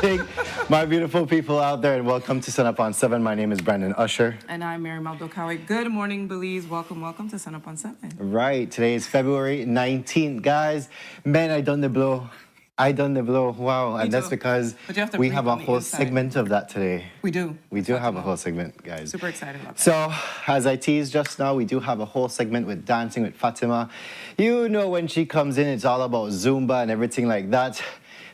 Morning, my beautiful people out there, and welcome to Sunup on 7. My name is Brandon Usher. And I'm Mary Maldokawi. Good morning, Belize. Welcome to Sunup on 7. Right, today is February 19th. Guys, man, I done the blow. Wow, and that's because we have a whole segment of that today. We do. We do have a whole segment, guys. Super excited about that. So, as I teased just now, we do have a whole segment with dancing with Fatima. You know, when she comes in, it's all about Zumba and everything like that.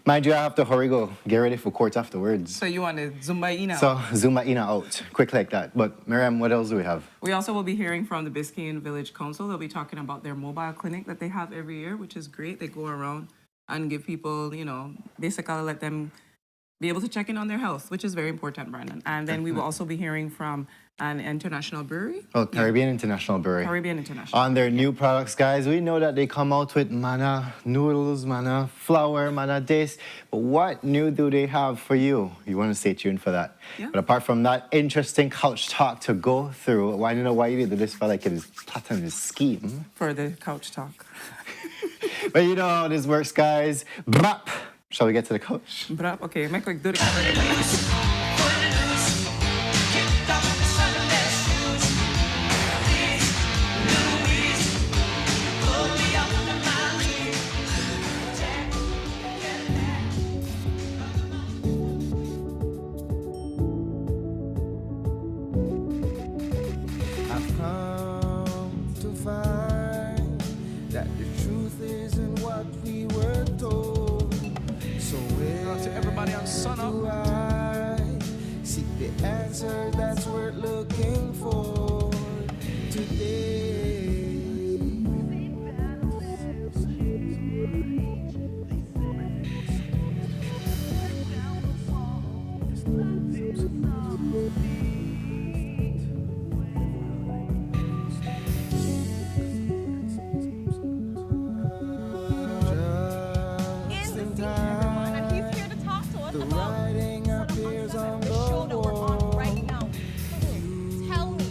Mind you, I have to hurry go. Get ready for court afterwards. So you want to Zumba Ina? So, Zumba Ina out. Quick like that. But, Miriam, what else do we have? We also will be hearing from the Biscayne Village Council. They'll be talking about their mobile clinic that they have every year, which is great. They go around and give people, you know, basically let them be able to check in on their health, which is very important, Brandon. And then we will also be hearing from an international brewery. Oh, Caribbean International Brewery. Caribbean International. On their new products, guys. We know that they come out with manna noodles, manna flour, manna this. But what new do they have for you? You want to stay tuned for that. Yeah. But apart from that, interesting couch talk to go through. Well, I don't know why you did this, felt like it is Platinum's scheme. For the couch talk. But you know how this works, guys. Brap! Shall we get to the couch? Brap, okay, make quick do it. That's worth looking for today. Just in time, and he's here to talk to us the about writing appears on the show that we're on right now. Tell me.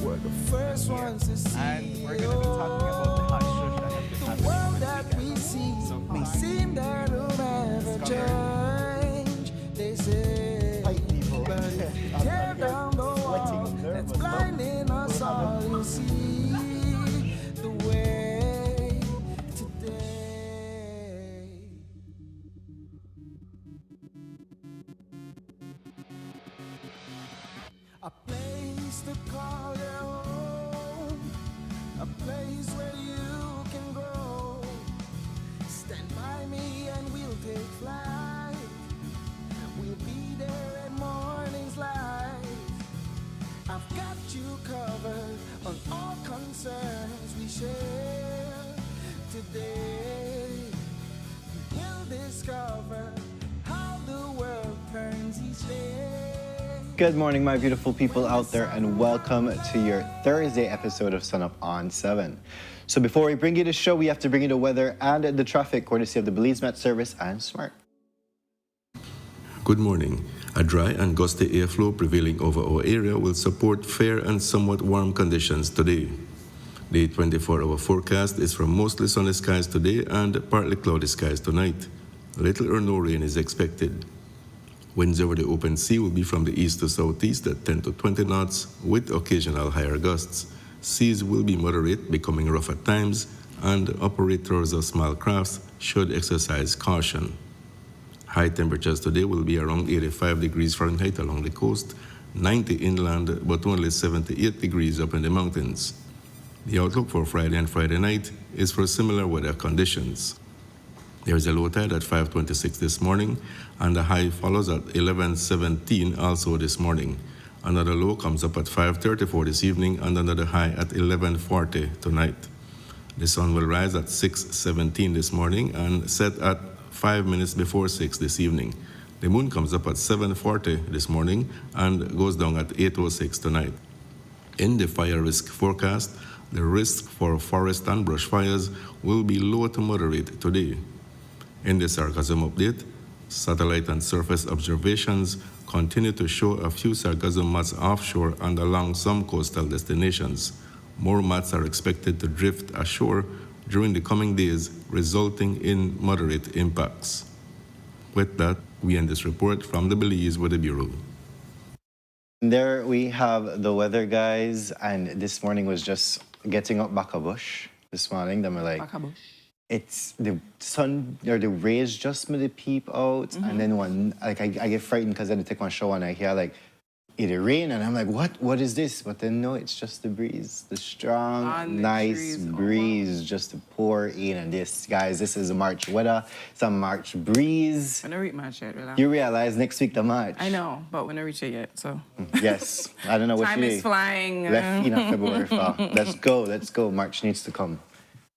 We're the first ones to see. And we're going to be talking about the hot shush that has been The world that we see may seem that it'll never change. They say, but if you tear down the wall that's blinding us all, you'll see the way today. A place to call your home, a place where you can go. Stand by me and we'll take flight. We'll be there at morning's light. I've got you covered on all concerns we share today. You'll discover how the world turns each day. Good morning, my beautiful people out there, and welcome to your Thursday episode of Sunup on 7. So before we bring you the show, we have to bring you the weather and the traffic, courtesy of the Belize Met Service and Smart. Good morning. A dry and gusty airflow prevailing over our area will support fair and somewhat warm conditions today. The 24-hour forecast is from mostly sunny skies today and partly cloudy skies tonight. Little or no rain is expected. Winds over the open sea will be from the east to southeast at 10 to 20 knots with occasional higher gusts. Seas will be moderate, becoming rough at times, and operators of small crafts should exercise caution. High temperatures today will be around 85 degrees Fahrenheit along the coast, 90 inland, but only 78 degrees up in the mountains. The outlook for Friday and Friday night is for similar weather conditions. There is a low tide at 5:26 this morning, and the high follows at 11:17 also this morning. Another low comes up at 5:34 this evening, and another high at 11:40 tonight. The sun will rise at 6:17 this morning and set at 5 minutes before 6 this evening. The moon comes up at 7:40 this morning and goes down at 8:06 tonight. In the fire risk forecast, the risk for forest and brush fires will be low to moderate today. In the sargassum update, satellite and surface observations continue to show a few sargassum mats offshore and along some coastal destinations. More mats are expected to drift ashore during the coming days, resulting in moderate impacts. With that, we end this report from the Belize Weather Bureau. There we have the weather, guys, and this morning was just getting up back a bush. This morning, then we're like, it's the sun or the rays just made the peep out, and then when like I get frightened because then I take my shower and I hear like it rain, and I'm like, what is this? But then no, it's just the breeze, the strong, nice breeze just to pour in. And this, guys, this is March weather. It's a March breeze. When I reach March yet, relax. You realize next week the March. I know, but when I reach it yet, so. Yes, I don't know what time is flying. Left in February. Let's go. March needs to come.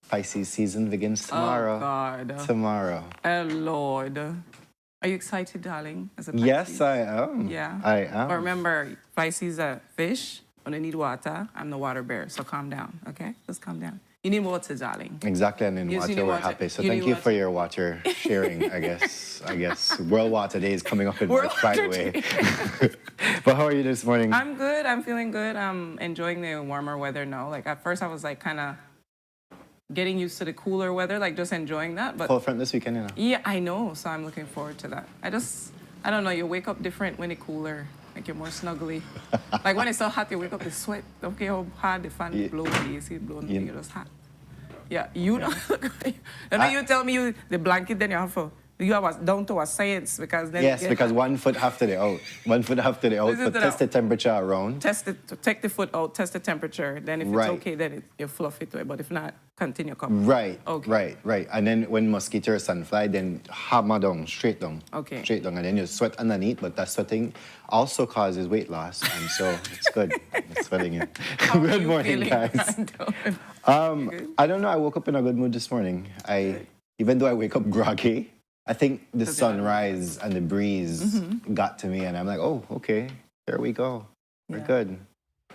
Pisces season begins tomorrow. Oh, God. Tomorrow. Oh, Lord. Are you excited, darling? As a Pisces? Yes, I am. Yeah. I am. But remember, Pisces are fish. When they need water, I'm the water bear. So calm down, okay? Just calm down. You need water, darling. Exactly, and in Yes, you water need we're water. happy. So You thank need you water. for your water sharing, I guess. World Water Day is coming up in World March, by the Water way. But how are you this morning? I'm good. I'm feeling good. I'm enjoying the warmer weather now. Like, at first, I was, like, kind of getting used to the cooler weather, like, just enjoying that. But Cold front this weekend, you know? yeah, I know. So I'm looking forward to that. I don't know. You wake up different when it's cooler. Like, you're more snuggly. Like, when it's so hot, you wake up, you sweat. Don't care how hard the fan blows, the AC blows, you're just hot. Yeah, you know. And then you tell me the blanket, then you have down to a science because then Yes, because 1 foot after the out. 1 foot after the out, Listen but to test the that. temperature around. take the foot out, test the temperature. Then if Right. it's okay, then you fluff it away. But if not, continue come. Right, Okay. right. And then when mosquito or sun fly, then hammer down, straight down. Okay. Straight down, and then you sweat underneath, but that sweating also causes weight loss, and so it's good. It's sweating you. How are Good you morning, feeling, guys. Brando? Good? I don't know, I woke up in a good mood this morning. Even though I wake up groggy, I think the sunrise and the breeze got to me, and I'm like, oh, okay, there we go. We're Yeah. good.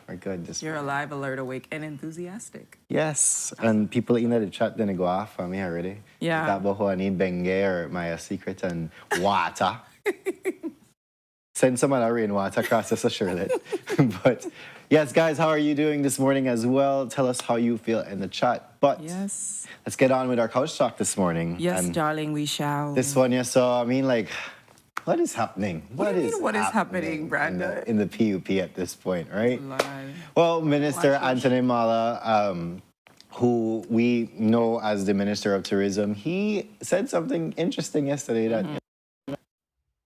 We're good this You're alive, alert, awake, and enthusiastic. Yes, and people in the chat then go off on me already. Yeah. That about how I need Bengay or my secret and water. Send some of that rainwater across us, Charlotte. But yes, guys, how are you doing this morning as well? Tell us how you feel in the chat. But Yes. let's get on with our couch talk this morning. Yes, And darling, we shall. this one, yeah, so I mean, like, what is happening? What do you mean, what is happening, Brandon? in the PUP at this point, right? Lord. Well, Minister Watch out. Anthony Mala, who we know as the Minister of Tourism, he said something interesting yesterday that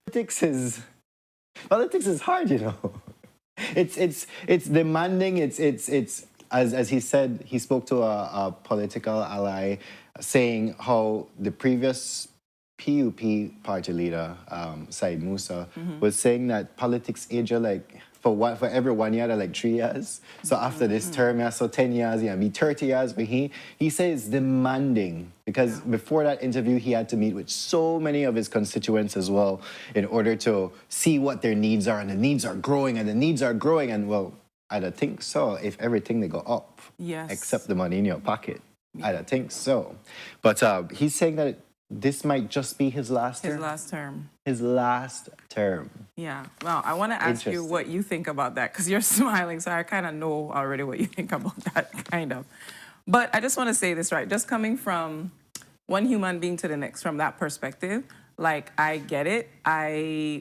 politics is hard, you know. It's demanding. It's as he said, he spoke to a political ally, saying how the previous PUP party leader, Said Musa, was saying that politics age are like for every 1 year, they're like 3 years. So after this term, yeah, so 10 years, yeah, be 30 years. But he says demanding, because before that interview, he had to meet with so many of his constituents as well in order to see what their needs are. And the needs are growing, and the needs are growing. And well, I don't think so. If everything they go up, Yes. except the money in your pocket, I don't think so. But he's saying that this might just be his last term. His last term. His last term. Yeah. Well, I want to ask you what you think about that, because you're smiling, so I kind of know already what you think about that, kind of. But I just want to say this, right? Just coming from one human being to the next, from that perspective, like, I get it.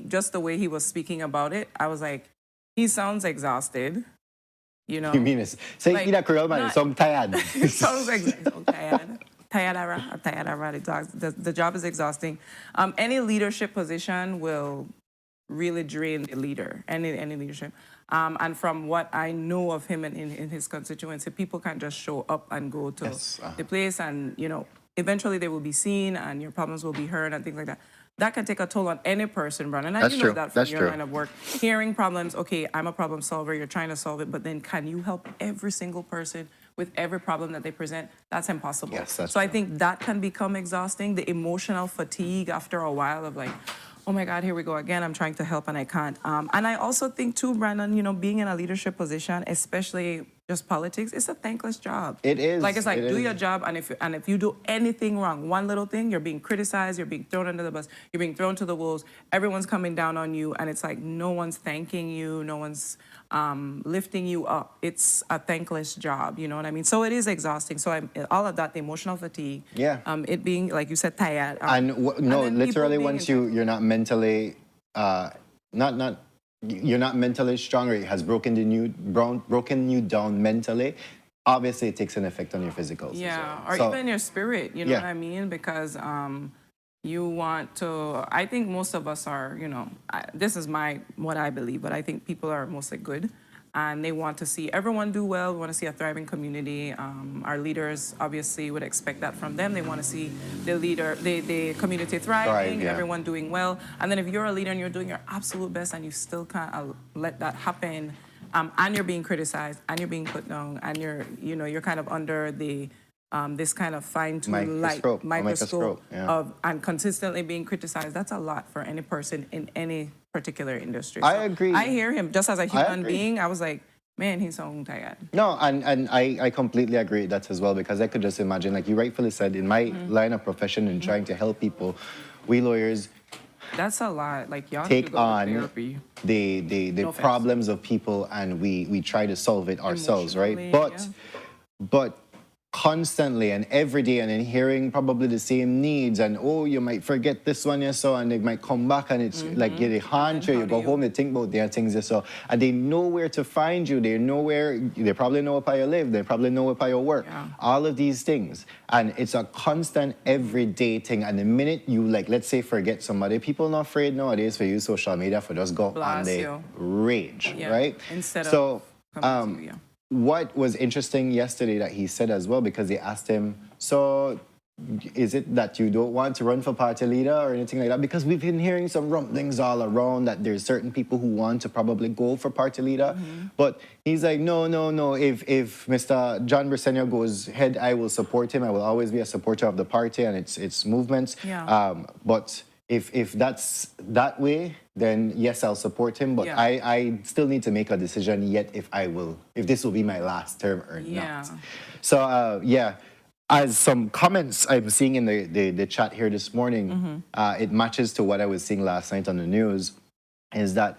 Just the way he was speaking about it, I was like, he sounds exhausted, you know? You mean it's say Like, like, man, not- so I'm tired. It sounds like so tired. The job is exhausting. Any leadership position will really drain the leader, any leadership. And from what I know of him and in his constituency, people can't just show up and go to the place and, eventually they will be seen and your problems will be heard and things like that. That can take a toll on any person, Brandon. And you know that from your line of work. Hearing problems, okay, I'm a problem solver, you're trying to solve it, but then can you help every single person with every problem that they present? That's impossible. Yes, that's so true. I think that can become exhausting, the emotional fatigue after a while of like, oh my God, here we go again. I'm trying to help and I can't. And I also think too, Brandon, being in a leadership position, especially just politics, it's a thankless job. It is. Like, it's like, It do is. your job, and if you do anything wrong, one little thing, you're being criticized, you're being thrown under the bus, you're being thrown to the wolves, everyone's coming down on you, and it's like no one's thanking you, no one's lifting you up. It's a thankless job, you know what I mean? So it is exhausting. So all of that, the emotional fatigue, it being, like you said, tired. And then literally people once being you're not mentally, you're not mentally strong, or it has broken you down mentally, obviously it takes an effect on your physicals. Yeah, as or well. even your spirit, you know what I mean? Because you want to, I think most of us are, this is what I believe, but I think people are mostly good. And they want to see everyone do well. We want to see a thriving community. Our leaders obviously would expect that from them. They want to see the community thriving, everyone doing well. And then if you're a leader and you're doing your absolute best and you still can't let that happen, and you're being criticized and you're being put down and you're kind of under the this kind of fine-tuned microscope and consistently being criticized, that's a lot for any person in any particular industry. I agree. I hear him just as a human being. I was like, man, he's so tired. No, and I completely agree with that as well, because I could just imagine, like you rightfully said, in my line of profession and trying to help people, we lawyers that's a lot. Like y'all take on therapy. the problems of people, and we try to solve it ourselves, right? But constantly and every day, and then hearing probably the same needs, and you might forget this one you saw, and they might come back, and it's like the hand you go home, they think about their things you saw, and they know where to find you, they probably know where you live, they probably know where you work, all of these things, and it's a constant everyday thing. And the minute you, like, let's say, forget somebody, people are not afraid nowadays for use social media for just go on the rage, right? Instead of coming to you, what was interesting yesterday that he said as well, because they asked him, so is it that you don't want to run for party leader or anything like that? Because we've been hearing some rumblings all around that there's certain people who want to probably go for party leader. But he's like, no. If Mr. John Briceño goes head, I will support him. I will always be a supporter of the party and its movements. But if that's that way, then yes, I'll support him. But I still need to make a decision yet if this will be my last term or not. So as some comments I'm seeing in the chat here this morning, it matches to what I was seeing last night on the news, is that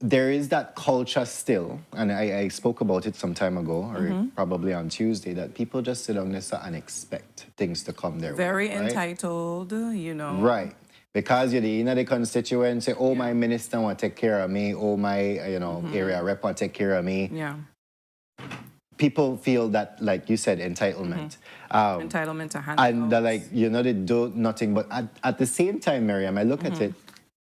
there is that culture still, and I spoke about it some time ago, or probably on Tuesday, that people just sit down there and expect things to come their way. Very entitled, Right. Because you're the constituency, my minister want to take care of me, my area rep want to take care of me. People feel that, like you said, entitlement. Entitlement to handle. And they're like, they do nothing. But at the same time, Miriam, I look at it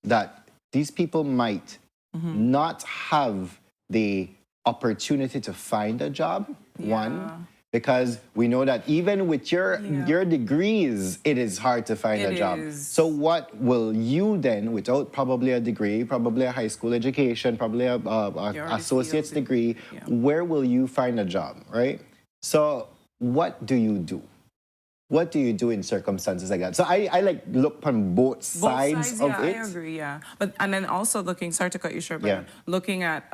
that these people might not have the opportunity to find a job, one. Because we know that even with your degrees, it is hard to find a job. So what will you then, without probably a degree, probably a high school education, probably a associate's degree, where will you find a job, right? So what do you do? What do you do in circumstances like that? So I like look on both sides of it. I agree, But and then also looking, sorry to cut you short, but looking at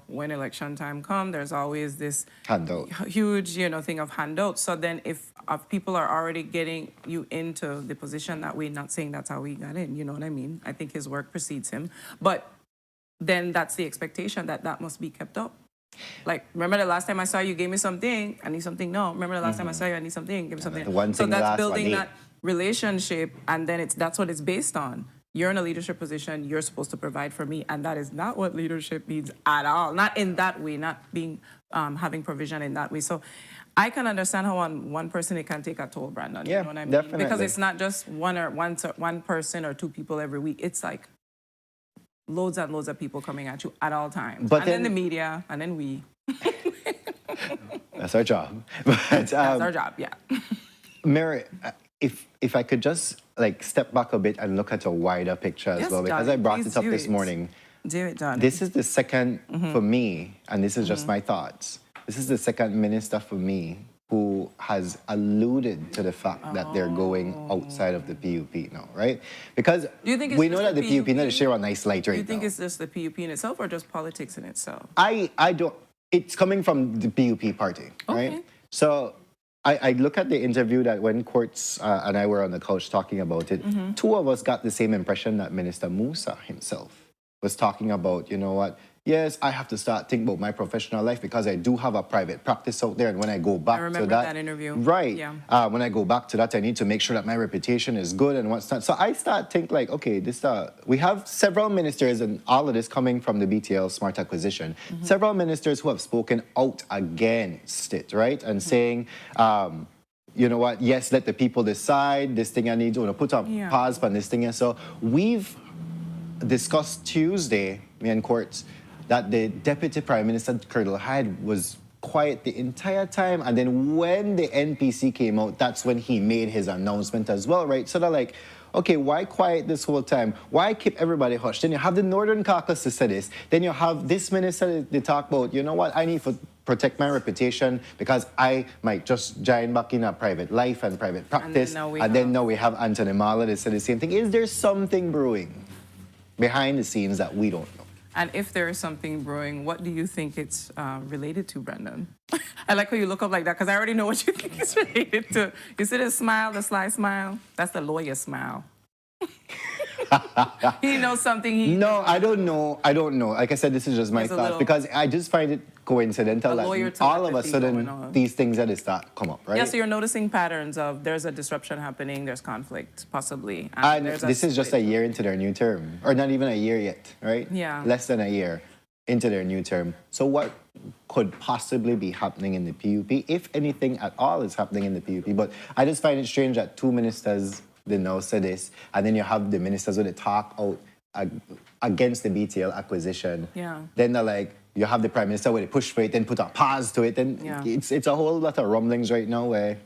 when election time comes, there's always this handout, huge thing of handouts. So then if people are already getting you into the position that way, not saying that's how we got in, you know what I mean? I think his work precedes him, but then that's the expectation that must be kept up. Like, remember the last time I saw you, gave me something, I need something. No, remember the last time I saw you, I need something, give me something. So that's building that relationship, and then that's what it's based on. You're in a leadership position, you're supposed to provide for me, and that is not what leadership means at all. Not in that way, not being having provision in that way. So I can understand how on one person it can take a toll, Brandon. Yeah, You know what I mean? definitely. Because it's not just one person or two people every week. It's like loads and loads of people coming at you at all times. But and then then- the media, and then we. That's our job. But, That's our job, yeah. Mary, if I could just like step back a bit and look at a wider picture as Yes, well, because Johnny, I brought please it up do this it. morning. Do it, Johnny. This is the second Mm-hmm. for me, and this is just my thoughts. This is the second minister for me who has alluded to the fact that they're going outside of the PUP now, right? Because Do you think it's we know just that the the PUP not PUP? share a nice light Do right you think now. it's just the PUP in itself or just politics in itself? I don't. It's coming from the PUP party, right? Okay. So I look at the interview that when Courts and I were on the couch talking about it, Mm-hmm. two of us got the same impression that Minister Musa himself was talking about, you know what, yes, I have to start thinking about my professional life because I do have a private practice out there. And when I go back to remember that, that interview. right? Yeah. When I go back to that, I need to make sure that my reputation is good and what's not. So I start think like, okay, this we have several ministers, and all of this coming from the BTL Smart Acquisition. Mm-hmm. Several ministers who have spoken out against it, right, and saying. You know what? Yes, let the people decide. This thing I need to put a Yeah. pause on this thing. And so we've discussed Tuesday, me and Courts, that the Deputy Prime Minister, Colonel Hyde, was quiet the entire time. And then when the NPC came out, that's when he made his announcement as well, right? So they're like, okay, why quiet this whole time? Why keep everybody hushed? Then you have the Northern Caucus to say this. Then you have this minister, they talk about, you know what, I need to protect my reputation because I might just join back in a private life and private practice. now we Then now we have Anthony Marla, they say the same thing. Is there something brewing behind the scenes that we don't know? And if there is something brewing, what do you think it's related to, Brendan? I like how you look up like that because I already know what you think it's related to. You see the smile, the sly smile? That's the lawyer smile. He knows something. No, I don't know. I don't know. Like I said, this is just my There's a thoughts little- because I just find it coincidental A lawyer that all of a telepathy sudden going on. these things that start come up, right? Yeah, so you're noticing patterns of there's a disruption happening, there's conflict, possibly. And there's a this is just a split. year into their new term, or not even a year yet, right? Yeah. Less than a year into their new term. So what could possibly be happening in the PUP, if anything at all is happening in the PUP? But I just find it strange that two ministers they now say this, and then you have the ministers who they talk out against the BTL acquisition. Yeah. Then they're like, you have the Prime Minister where they push for it, then put a pause to it. And Yeah. it's a whole lot of rumblings right now where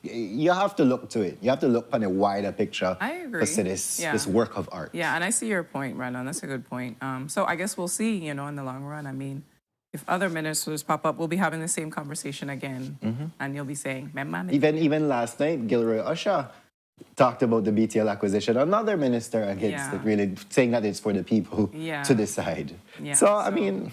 you have to look to it. You have to look on a wider picture I agree. to see this work of art. Yeah, and I see your point, Brandon. That's a good point. So I guess we'll see, in the long run. I mean, if other ministers pop up, we'll be having the same conversation again. And you'll be saying, "Ma'am, Even last night, Gilroy Usher talked about the BTL acquisition. Another minister against Yeah. it, really saying that it's for the people Yeah. to decide. Yeah, So, I so- mean,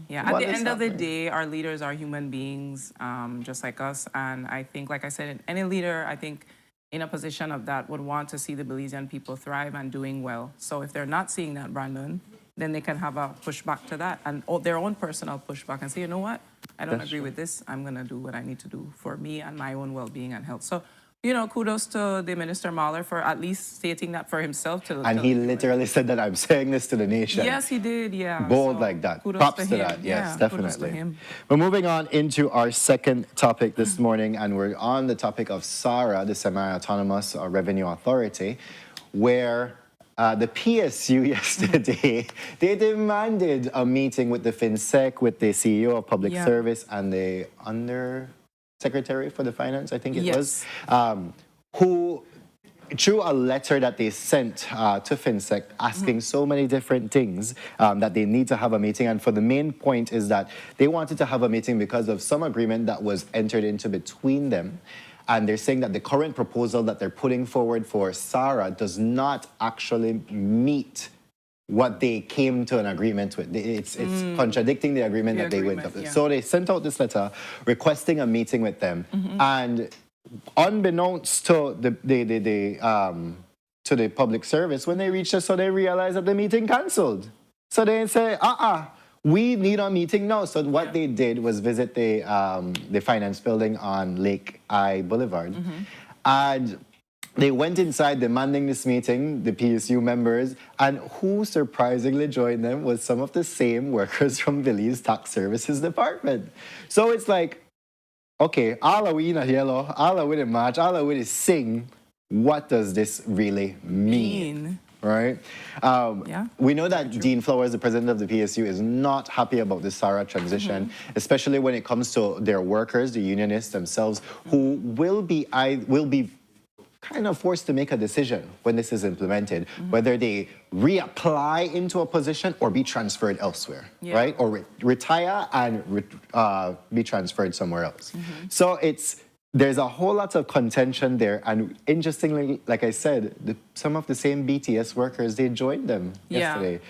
Yeah, at what the is end of the happening? day, our leaders are human beings, just like us. And I think, like I said, any leader, I think, in a position of that would want to see the Belizean people thrive and doing well. So if they're not seeing that, Brandon, then they can have a pushback to that and their own personal pushback and say, you know what, I don't That's agree with this. I'm going to do what I need to do for me and my own well-being and health. So, kudos to the Minister Mahler for at least stating that for himself. and he literally said that I'm saying this to the nation. Yes, he did, yeah. Bold So, like that. kudos Props to him. that. Yes, Yeah, kudos to definitely. him. We're moving on into our second topic this morning, and we're on the topic of SARA, the Semi-Autonomous Revenue Authority, where the PSU yesterday, they demanded a meeting with the FinSec, with the CEO of Public Yeah. Service and the Undersecretary for the Finance, I think it was, Yes. who through a letter that they sent to FinSec asking so many different things that they need to have a meeting. And for the main point is that they wanted to have a meeting because of some agreement that was entered into between them. And they're saying that the current proposal that they're putting forward for SARA does not actually meet what they came to an agreement with. It's contradicting the agreement The that they went agreement, up with. yeah. So they sent out this letter requesting a meeting with them. And unbeknownst to the public service, when they reached us, so they realized that the meeting canceled. So they say, we need a meeting now. So what they did was visit the finance building on Lake I Boulevard. And they went inside demanding this meeting, the PSU members, and who surprisingly joined them was some of the same workers from Belize Tax Services Department. So it's like, okay, all of we in a yellow, all of we in march, all of we is sing. What does this really mean? Right? Yeah. We know that Dean Flowers, the president of the PSU, is not happy about the SARA transition, especially when it comes to their workers, the unionists themselves, who will be kind of forced to make a decision when this is implemented, whether they reapply into a position or be transferred elsewhere, right? Or retire and be transferred somewhere else. So there's a whole lot of contention there. And interestingly, like I said, some of the same BTS workers, they joined them yesterday.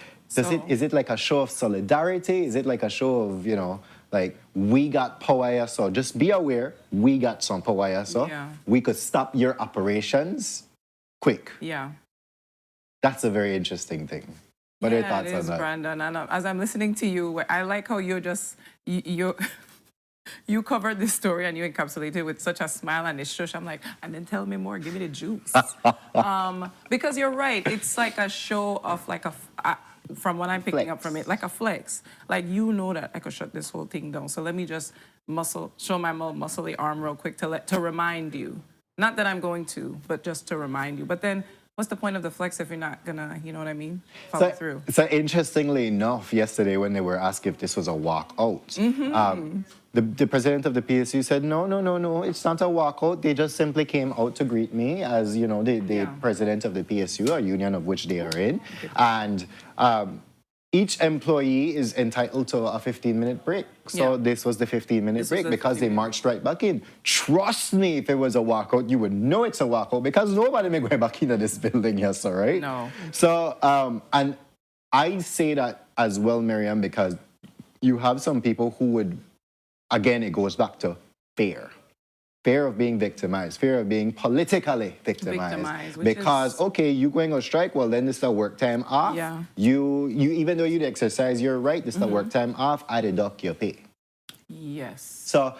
Is it like a show of solidarity? Is it like a show of, like, we got power, so just be aware, we got some power, so we could stop your operations quick. Yeah. That's a very interesting thing. What are your thoughts on that? Brandon. And as I'm listening to you, I like how you're just, you covered this story and you encapsulated it with such a smile and a shush. I'm like, and then tell me more, give me the juice. Because you're right, it's like a show of like from what I'm picking up from it, like a flex. Like, you know that I could shut this whole thing down. So let me just show my muscly arm real quick to remind you. Not that I'm going to, but just to remind you. But then what's the point of the flex if you're not gonna, you know what I mean, follow through? So interestingly enough, yesterday when they were asked if this was a walkout, the president of the PSU said, no, it's not a walkout. They just simply came out to greet me as, the president of the PSU, a union of which they are in. And each employee is entitled to a 15-minute break. So this was the 15-minute break because they marched right back in. Trust me, if it was a walkout, you would know it's a walkout because nobody may go back into this building, yes, all right? No. So, and I say that as well, Miriam, because you have some people who would, again, it goes back to fear. Fear of being victimized, fear of being politically victimized. Because, okay, you going on strike, well, then this is a work time off. Yeah. You even though you'd exercise your right, this is a work time off, I deduct your pay. Yes. So,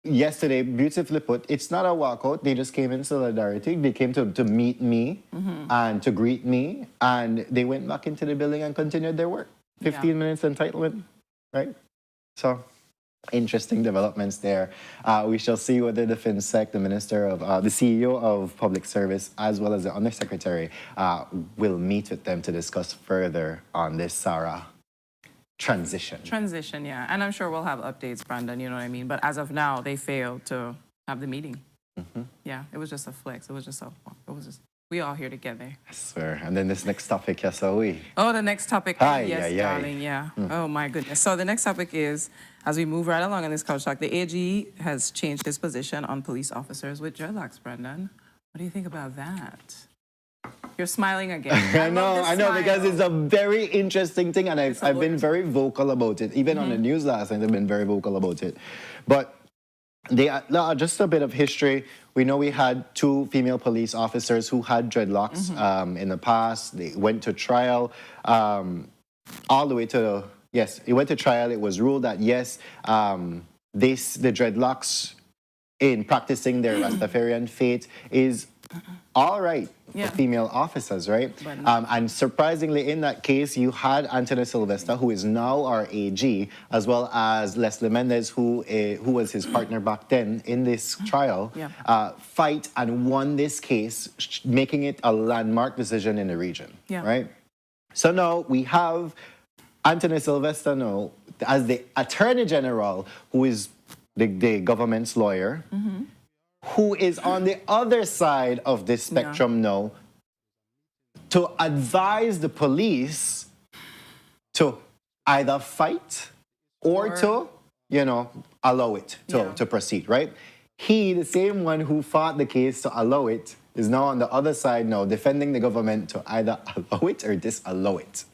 yesterday, beautifully put, it's not a walkout. They just came in solidarity. They came to meet me and to greet me, and they went back into the building and continued their work. 15 minutes entitlement, right? So, interesting developments there. We shall see whether the FinSec, the Minister of, the CEO of Public Service, as well as the Undersecretary, will meet with them to discuss further on this SARA transition. Yeah. And I'm sure we'll have updates, Brandon, you know what I mean? But as of now, they failed to have the meeting. Yeah, it was just a flex. It was just, we all here together. I swear. And then this next topic, yes, are we? Oh, the next topic. Yes, darling, yeah. Oh, my goodness. So the next topic is, as we move right along in this couch talk, the AG has changed his position on police officers with dreadlocks, Brendan. What do you think about that? You're smiling again. I know, because it's a very interesting thing, and I've been very vocal about it. Even on the news last night, I've been very vocal about it. But just a bit of history. We know we had 2 female police officers who had dreadlocks in the past. They went to trial all the way to it went to trial. It was ruled that yes, the dreadlocks in practicing their Rastafarian faith is all right for female officers, right? And surprisingly, in that case, you had Anthony Sylvester, who is now our AG, as well as Leslie Mendez, who was his partner back then in this trial, fight and won this case, making it a landmark decision in the region, right? So now we have Anthony Sylvester now as the Attorney General, who is the government's lawyer, who is on the other side of this spectrum now to advise the police to either fight or to, allow it to proceed, right? He, the same one who fought the case to allow it, is now on the other side now defending the government to either allow it or disallow it.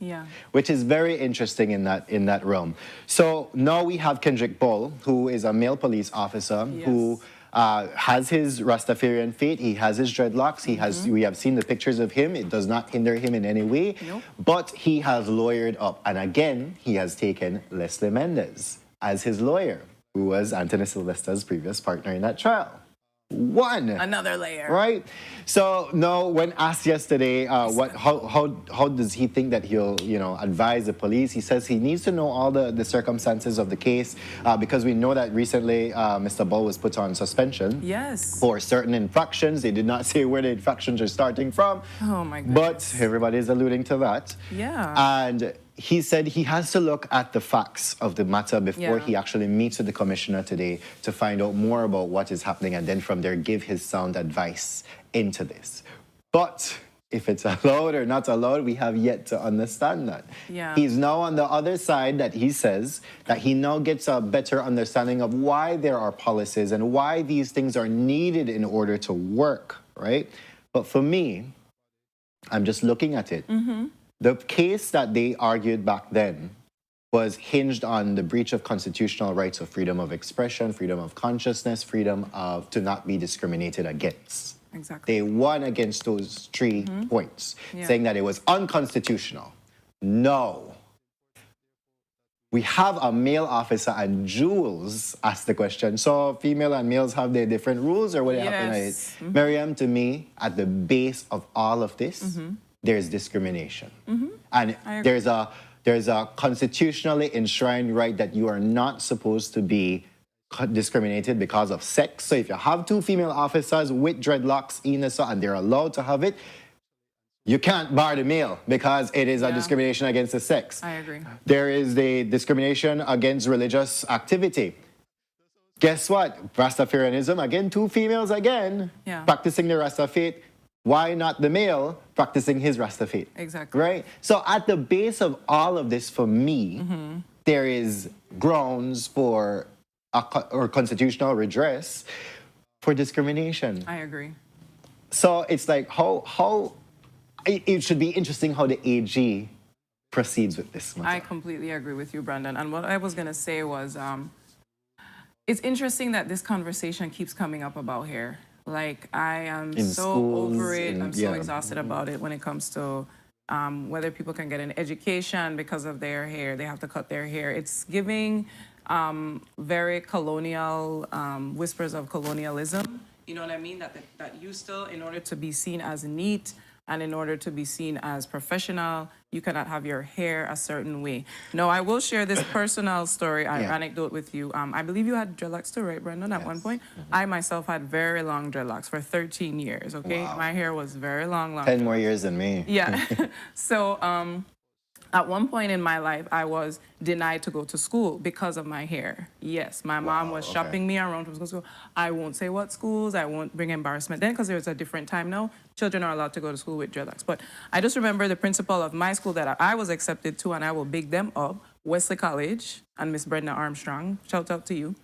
Which is very interesting in that realm. So now we have Kendrick Ball, who is a male police officer who has his Rastafarian faith. He has his dreadlocks. We have seen the pictures of him. It does not hinder him in any way. But he has lawyered up. And again, he has taken Leslie Mendez as his lawyer, who was Anthony Sylvester's previous partner in that trial. One. Another layer. Right? So, no, when asked yesterday how does he think that he'll, advise the police, he says he needs to know all the circumstances of the case because we know that recently Mr. Ball was put on suspension. Yes. For certain infractions. They did not say where the infractions are starting from. Oh, my goodness. But everybody's alluding to that. Yeah. And he said he has to look at the facts of the matter before he actually meets with the commissioner today to find out more about what is happening and then from there give his sound advice into this. But if it's allowed or not allowed, we have yet to understand that. Yeah. He's now on the other side that he says that he now gets a better understanding of why there are policies and why these things are needed in order to work, right? But for me, I'm just looking at it. The case that they argued back then was hinged on the breach of constitutional rights of freedom of expression, freedom of consciousness, freedom of to not be discriminated against. Exactly. They won against those 3 points, saying that it was unconstitutional. No. We have a male officer, and Jules asked the question, so female and males have their different rules, or what happened? Miriam, to me, at the base of all of this, there's discrimination. And there's a constitutionally enshrined right that you are not supposed to be discriminated because of sex. So if you have 2 female officers with dreadlocks, and they're allowed to have it, you can't bar the male because it is a discrimination against the sex. I agree. There is the discrimination against religious activity. Guess what? Rastafarianism, again, 2 females again, practicing the Rasta faith. Why not the male practicing his Rasta faith? Exactly. Right? So at the base of all of this, for me, there is grounds for or constitutional redress for discrimination. I agree. So it's like how it should be interesting how the AG proceeds with this matter. I completely agree with you, Brandon. And what I was going to say was, it's interesting that this conversation keeps coming up about hair. Like, I am so over it. I'm so exhausted about it when it comes to whether people can get an education because of their hair. They have to cut their hair. It's giving very colonial whispers of colonialism. You know what I mean? That you still, in order to be seen as neat and in order to be seen as professional, you cannot have your hair a certain way. No, I will share this personal story, anecdote with you. I believe you had dreadlocks too, right, Brandon, at one point? I myself had very long dreadlocks for 13 years, okay? Wow. My hair was very long. 10 more years than me. Yeah. So at one point in my life, I was denied to go to school because of my hair. Yes, my mom was shopping me around from school. I won't say what schools. I won't bring embarrassment then because there's a different time now. Children are allowed to go to school with dreadlocks. But I just remember the principal of my school that I was accepted to, and I will big them up, Wesley College, and Miss Brenda Armstrong. Shout out to you.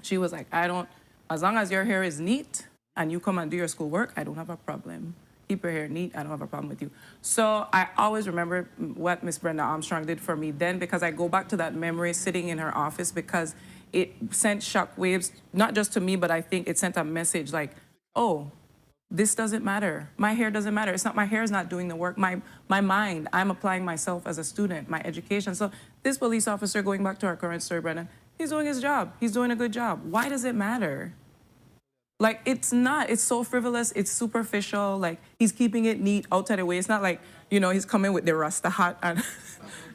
She was like, as long as your hair is neat and you come and do your schoolwork, I don't have a problem. Keep your hair neat, I don't have a problem with you. So I always remember what Miss Brenda Armstrong did for me then, because I go back to that memory sitting in her office, because it sent shockwaves, not just to me, but I think it sent a message like, oh, this doesn't matter. My hair doesn't matter. It's not, my hair is not doing the work. My mind, I'm applying myself as a student, my education. So this police officer, going back to our current story, Brennan, he's doing his job. He's doing a good job. Why does it matter? Like, it's not. It's so frivolous. It's superficial. Like, he's keeping it neat outside the way. It's not like, he's coming with the Rasta hat and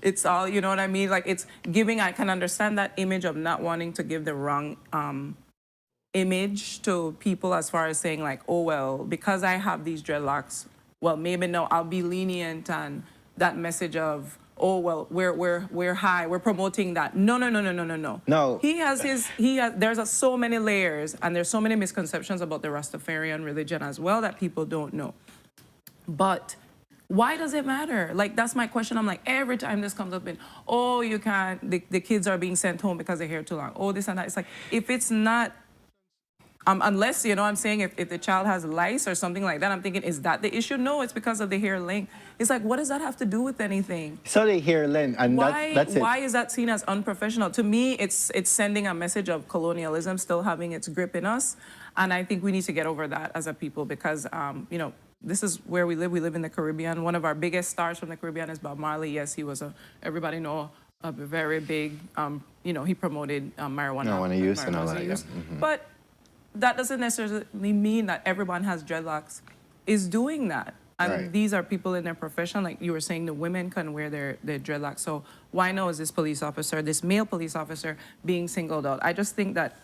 it's all, you know what I mean? Like, it's giving, I can understand that image of not wanting to give the wrong image to people as far as saying like, oh, well, because I have these dreadlocks, well, maybe no, I'll be lenient, and that message of, oh, well, we're high, we're promoting that. No. No. There's so many layers, and there's so many misconceptions about the Rastafarian religion as well that people don't know. But why does it matter? Like, that's my question. I'm like, every time this comes up in, oh, you can't, the kids are being sent home because their hair too long. Oh, this and that. It's like, if it's not, unless, I'm saying if the child has lice or something like that, I'm thinking, is that the issue? No, it's because of the hair length. It's like, what does that have to do with anything? So the hair length, and that's it. Why is that seen as unprofessional? To me, it's sending a message of colonialism still having its grip in us. And I think we need to get over that as a people, because, this is where we live. We live in the Caribbean. One of our biggest stars from the Caribbean is Bob Marley. Yes, he was everybody know, a very big, he promoted marijuana. Marijuana use and all that, use. But that doesn't necessarily mean that everyone has dreadlocks is doing that. And Right. these are people in their profession, like you were saying, the women can wear their dreadlocks. So why now is this police officer, this male police officer, being singled out? I just think that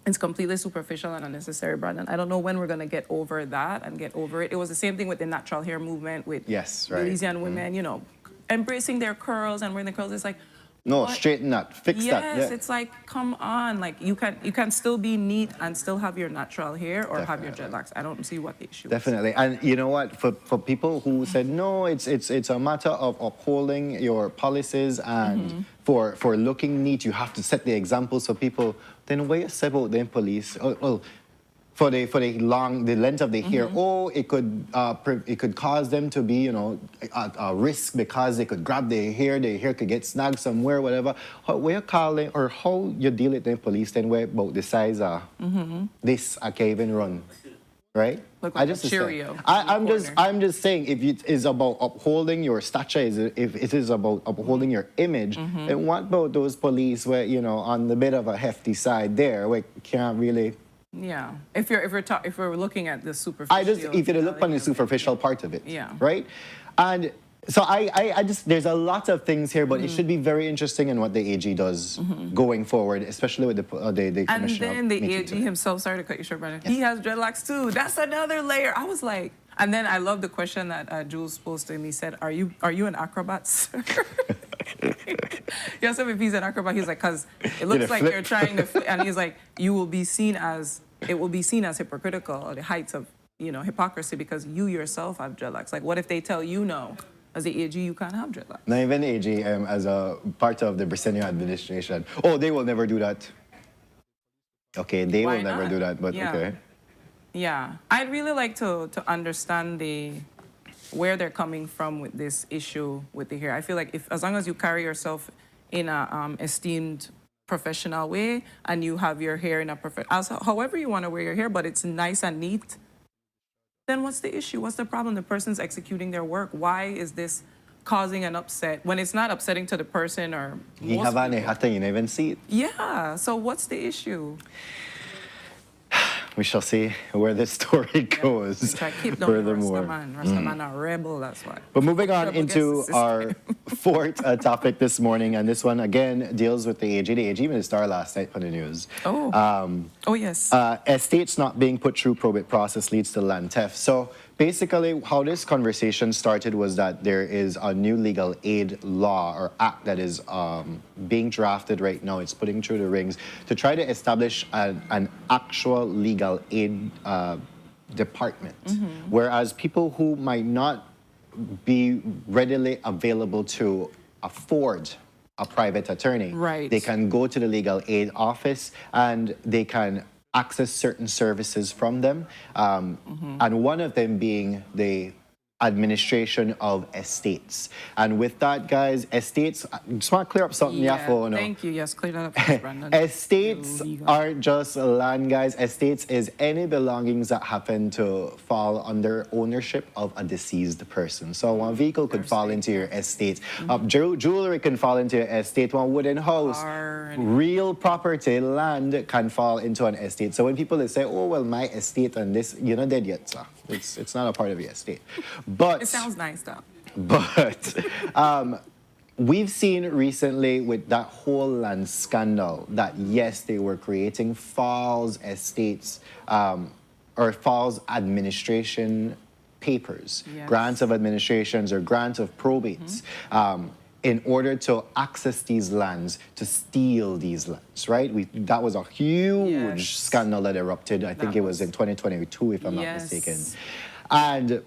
it's completely superficial and unnecessary, Brandon. I don't know when we're going to get over that and get over it. It was the same thing with the natural hair movement with Yes, right. Belizean women, you know, embracing their curls and wearing the curls. It's like, No, what? straighten that, fix that. Yes, Yeah. it's like, come on. Like, you can still be neat and still have your natural hair or have your dreadlocks. I don't see what the issue is. Definitely. And you know what? For people who said, no, it's a matter of upholding your policies and for looking neat, you have to set the example so people, then what you say about them police? Well, for the length of the hair, it could cause them to be, you know, at a risk because they could grab their hair could get snagged somewhere, whatever. How you calling or how you deal with them police then where about the size this I can't even run. Right? Look like a Cheerio. I'm just saying if it is about upholding your stature, if it is about upholding your image, then what about those police where, you know, on the bit of a hefty side there where can't really. Yeah, if we're looking at the superficial. If you look on the superficial part of it. Yeah. Right? And so I just, there's a lot of things here, but it should be very interesting in what the AG does going forward, especially with the And commissioner. then the AG himself, sorry to cut you short, Brandon, he has dreadlocks too. That's another layer. I was like, and then I love the question that Jules posed to him. He said, are you an acrobat, sir? He asked him if he's an acrobat. He's like, because it looks like you're trying to flip. And he's like, it will be seen as hypocritical, or the heights of, you know, hypocrisy because you yourself have dreadlocks. Like, what if they tell you no? As the AG, you can't have dreadlocks. Not even AG, as a part of the Biscayne administration. Oh, they will never do that. Okay, they Why will never not? do that, but Yeah. okay. Yeah, I'd really like to understand where they're coming from with this issue with the hair. I feel like as long as you carry yourself in a esteemed professional way and you have your hair in a however you want to wear your hair, but it's nice and neat, then what's the issue? What's the problem? The person's executing their work. Why is this causing an upset when it's not upsetting to the person or You most have an people? hat and you never even see it. Yeah, so what's the issue? We shall see where this story goes. Try to keep down furthermore. Rastaman a rebel, that's why. But moving on Trouble into against the our fourth topic this morning, and this one again deals with the AG. The AG even started last night on the news. Oh, yes. Estates not being put through probate process leads to land theft. So basically, how this conversation started was that there is a new legal aid law or act that is being drafted right now. It's putting through the rings to try to establish an actual legal aid department, whereas people who might not be readily available to afford a private attorney, Right. they can go to the legal aid office and they can access certain services from them, and one of them being the administration of estates. And with that, guys, estates, I just want to clear up something. Thank you. Yes, clear that up, please, Brandon. Estates aren't just land, guys. Estates is any belongings that happen to fall under ownership of a deceased person. So one vehicle could fall into your estate. Jewelry can fall into your estate. One wooden house. Real property, land can fall into an estate. So when people say, oh, well, my estate and this, you're not dead yet, sir. It's not a part of your estate. But It sounds nice, though. But we've seen recently with that whole land scandal that, yes, they were creating false estates or false administration papers, Yes. grants of administrations or grants of probates. In order to access these lands, to steal these lands, right? That was a huge Yes. scandal that erupted. I think That it was was- in 2022, if I'm not Yes. mistaken. And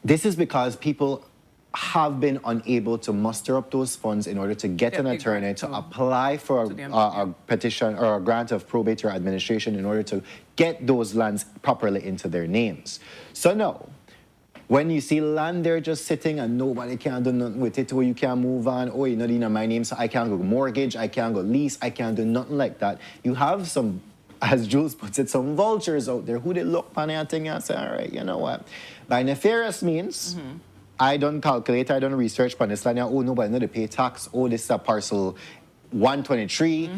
this is because people have been unable to muster up those funds in order to get an the attorney grant to to- apply for to the a petition or a grant of probate or administration in order to get those lands properly into their names. So no, when you see land there just sitting and nobody can do nothing with it, or you can't move on, oh, you're not in my name, so I can't go mortgage, I can't go lease, I can't do nothing like that. You have some, as Jules puts it, some vultures out there who they look on and think and say, all right, you know what? By nefarious means, I don't calculate, I don't research on this land. Oh, nobody know to pay tax. Oh, this is a parcel 123.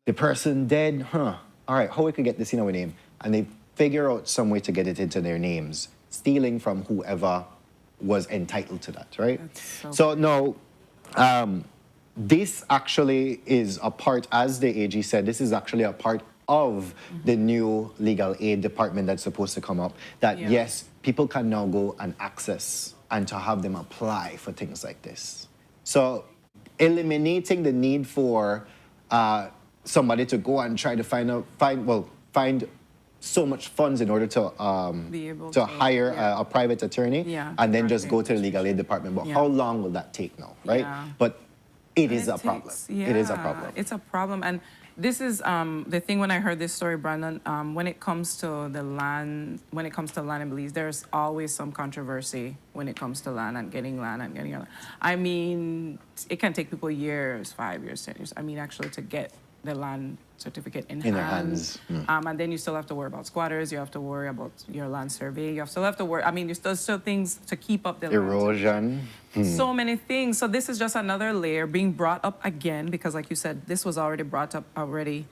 The person dead, all right, how we could get this in our name? And they figure out some way to get it into their names, stealing from whoever was entitled to that, right? So now, this actually is a part, as the AG said, this is actually a part of the new legal aid department that's supposed to come up, that yes, people can now go and access and to have them apply for things like this. So eliminating the need for somebody to go and try to find so much funds in order to hire a private attorney and then just go to the legal aid department. But how long will that take now, right? But it is a problem. It is a problem. It's a problem. And this is the thing when I heard this story, Brandon, when it comes to the land, when it comes to land in Belize, there's always some controversy when it comes to land and getting land and getting land. I mean, it can take people years, 5 years, 10 years. I mean, actually to get the land certificate in their hand. hands. And then you still have to worry about squatters, you have to worry about your land survey, you still have to worry, I mean, there's still things to keep up the land. Erosion. So many things. So this is just another layer being brought up again, because like you said, this was already brought up already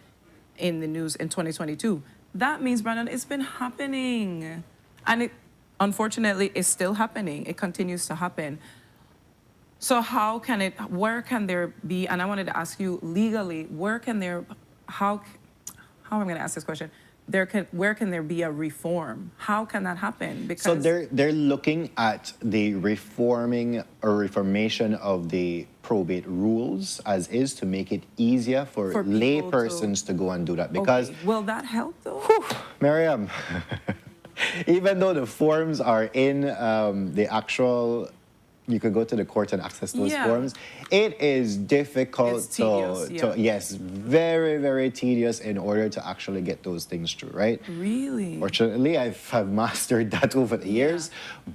in the news in 2022. That means, Brandon, it's been happening. And it, unfortunately, is still happening. It continues to happen. So where can there be, and I wanted to ask you legally, where can there, how am I going to ask this question? Where can there be a reform? How can that happen? Because so they're looking at the reformation of the probate rules as is to make it easier for lay persons to go and do that. Because will that help though? Miriam, even though the forms are in the actual, you could go to the court and access those forms. It is difficult yes, very, very tedious in order to actually get those things through, right? Really? Fortunately, I've mastered that over the years.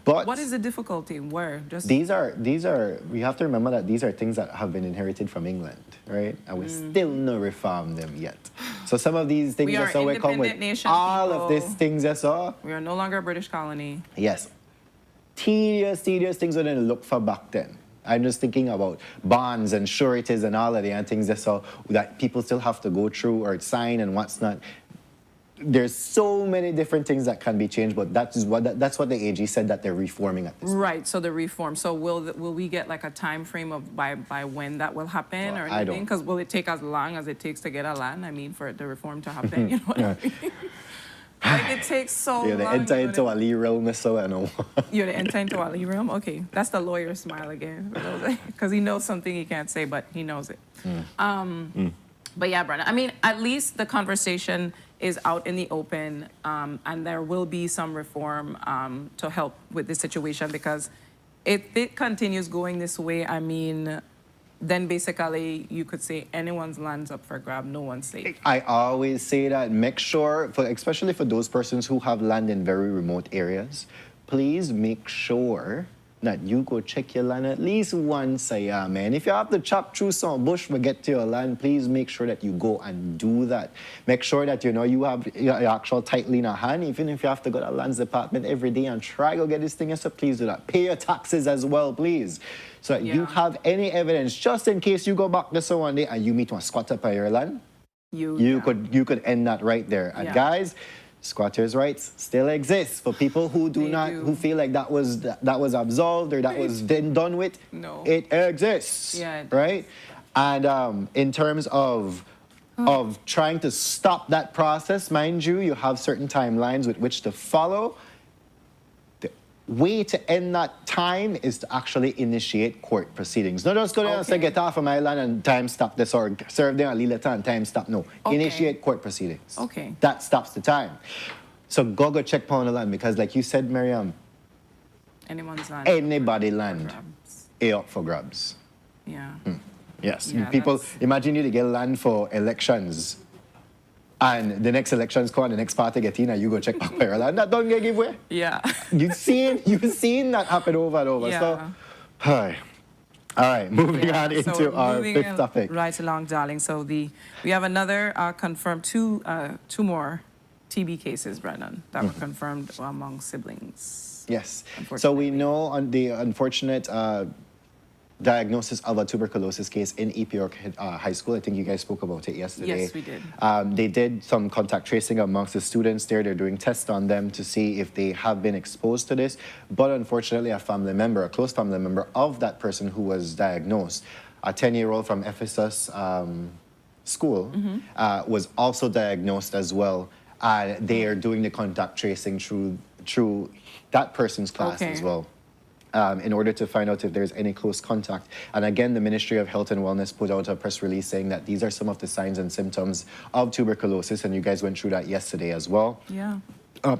But what is the difficulty? Where? Just these are, we have to remember that these are things that have been inherited from England, right? And we still not reform them yet. So some of these things we we come with nation, all people. of these things I saw. We are no longer a British colony. Yes. Tedious things we didn't look for back then. I'm just thinking about bonds and sureties and all of the things that people still have to go through or sign and what's not. There's so many different things that can be changed, but that's what the AG said that they're reforming at this point. Right, so the reform. So will we get like a time frame of by when that will happen or anything? Because will it take as long as it takes to get a land? I mean, for the reform to happen, you know what I mean? Like it takes so long. You're the enter into a Lee realm, so I know. You're the enter into a Lee realm? Okay, that's the lawyer smile again. Because he knows something he can't say, but he knows it. But yeah, Brandon, I mean, at least the conversation is out in the open, and there will be some reform to help with this situation, because if it continues going this way, I mean, then basically you could say anyone's land's up for grab, no one's safe. I always say that, make sure, especially for those persons who have land in very remote areas, please make sure that you go check your land at least once a year, man. If you have to chop through some bush to get to your land, please make sure that you go and do that. Make sure that you have your actual title in a hand, even if you have to go to the lands department every day and try to get this thing, so please do that. Pay your taxes as well, please. So that you have any evidence, just in case you go back this one day and you meet one squatter by your land, you could end that right there. And guys, squatters' rights still exist for people who who feel like that was absolved or that was then done with. No, it exists. Yeah, right. And in terms of trying to stop that process, mind you, you have certain timelines with which to follow. The way to end that time is to actually initiate court proceedings. Not just go there and say, get off of my land and time stop this, or serve them a little letter and time stop. No, initiate court proceedings. Okay. That stops the time. So go check on the land, because like you said, Miriam, anyone's land. Anybody land, up for grabs. Yeah. Yes. People, imagine you to get land for elections, and the next elections come and the next party get in and you go check back for your land. That don't get giveaway. Yeah. You've seen that happen over and over. Yeah. So, hi. All right, moving on into our fifth topic. Right along, darling. So we have another confirmed two more TB cases, Brandon, that were confirmed among siblings. Yes. So we know on the unfortunate diagnosis of a tuberculosis case in EP York High School. I think you guys spoke about it yesterday. Yes, we did. They did some contact tracing amongst the students there. They're doing tests on them to see if they have been exposed to this. But unfortunately, a family member, a close family member of that person who was diagnosed, a 10-year-old from Ephesus school, was also diagnosed as well. And they are doing the contact tracing through that person's class as well. In order to find out if there's any close contact. And again, the Ministry of Health and Wellness put out a press release saying that these are some of the signs and symptoms of tuberculosis, and you guys went through that yesterday as well. Yeah.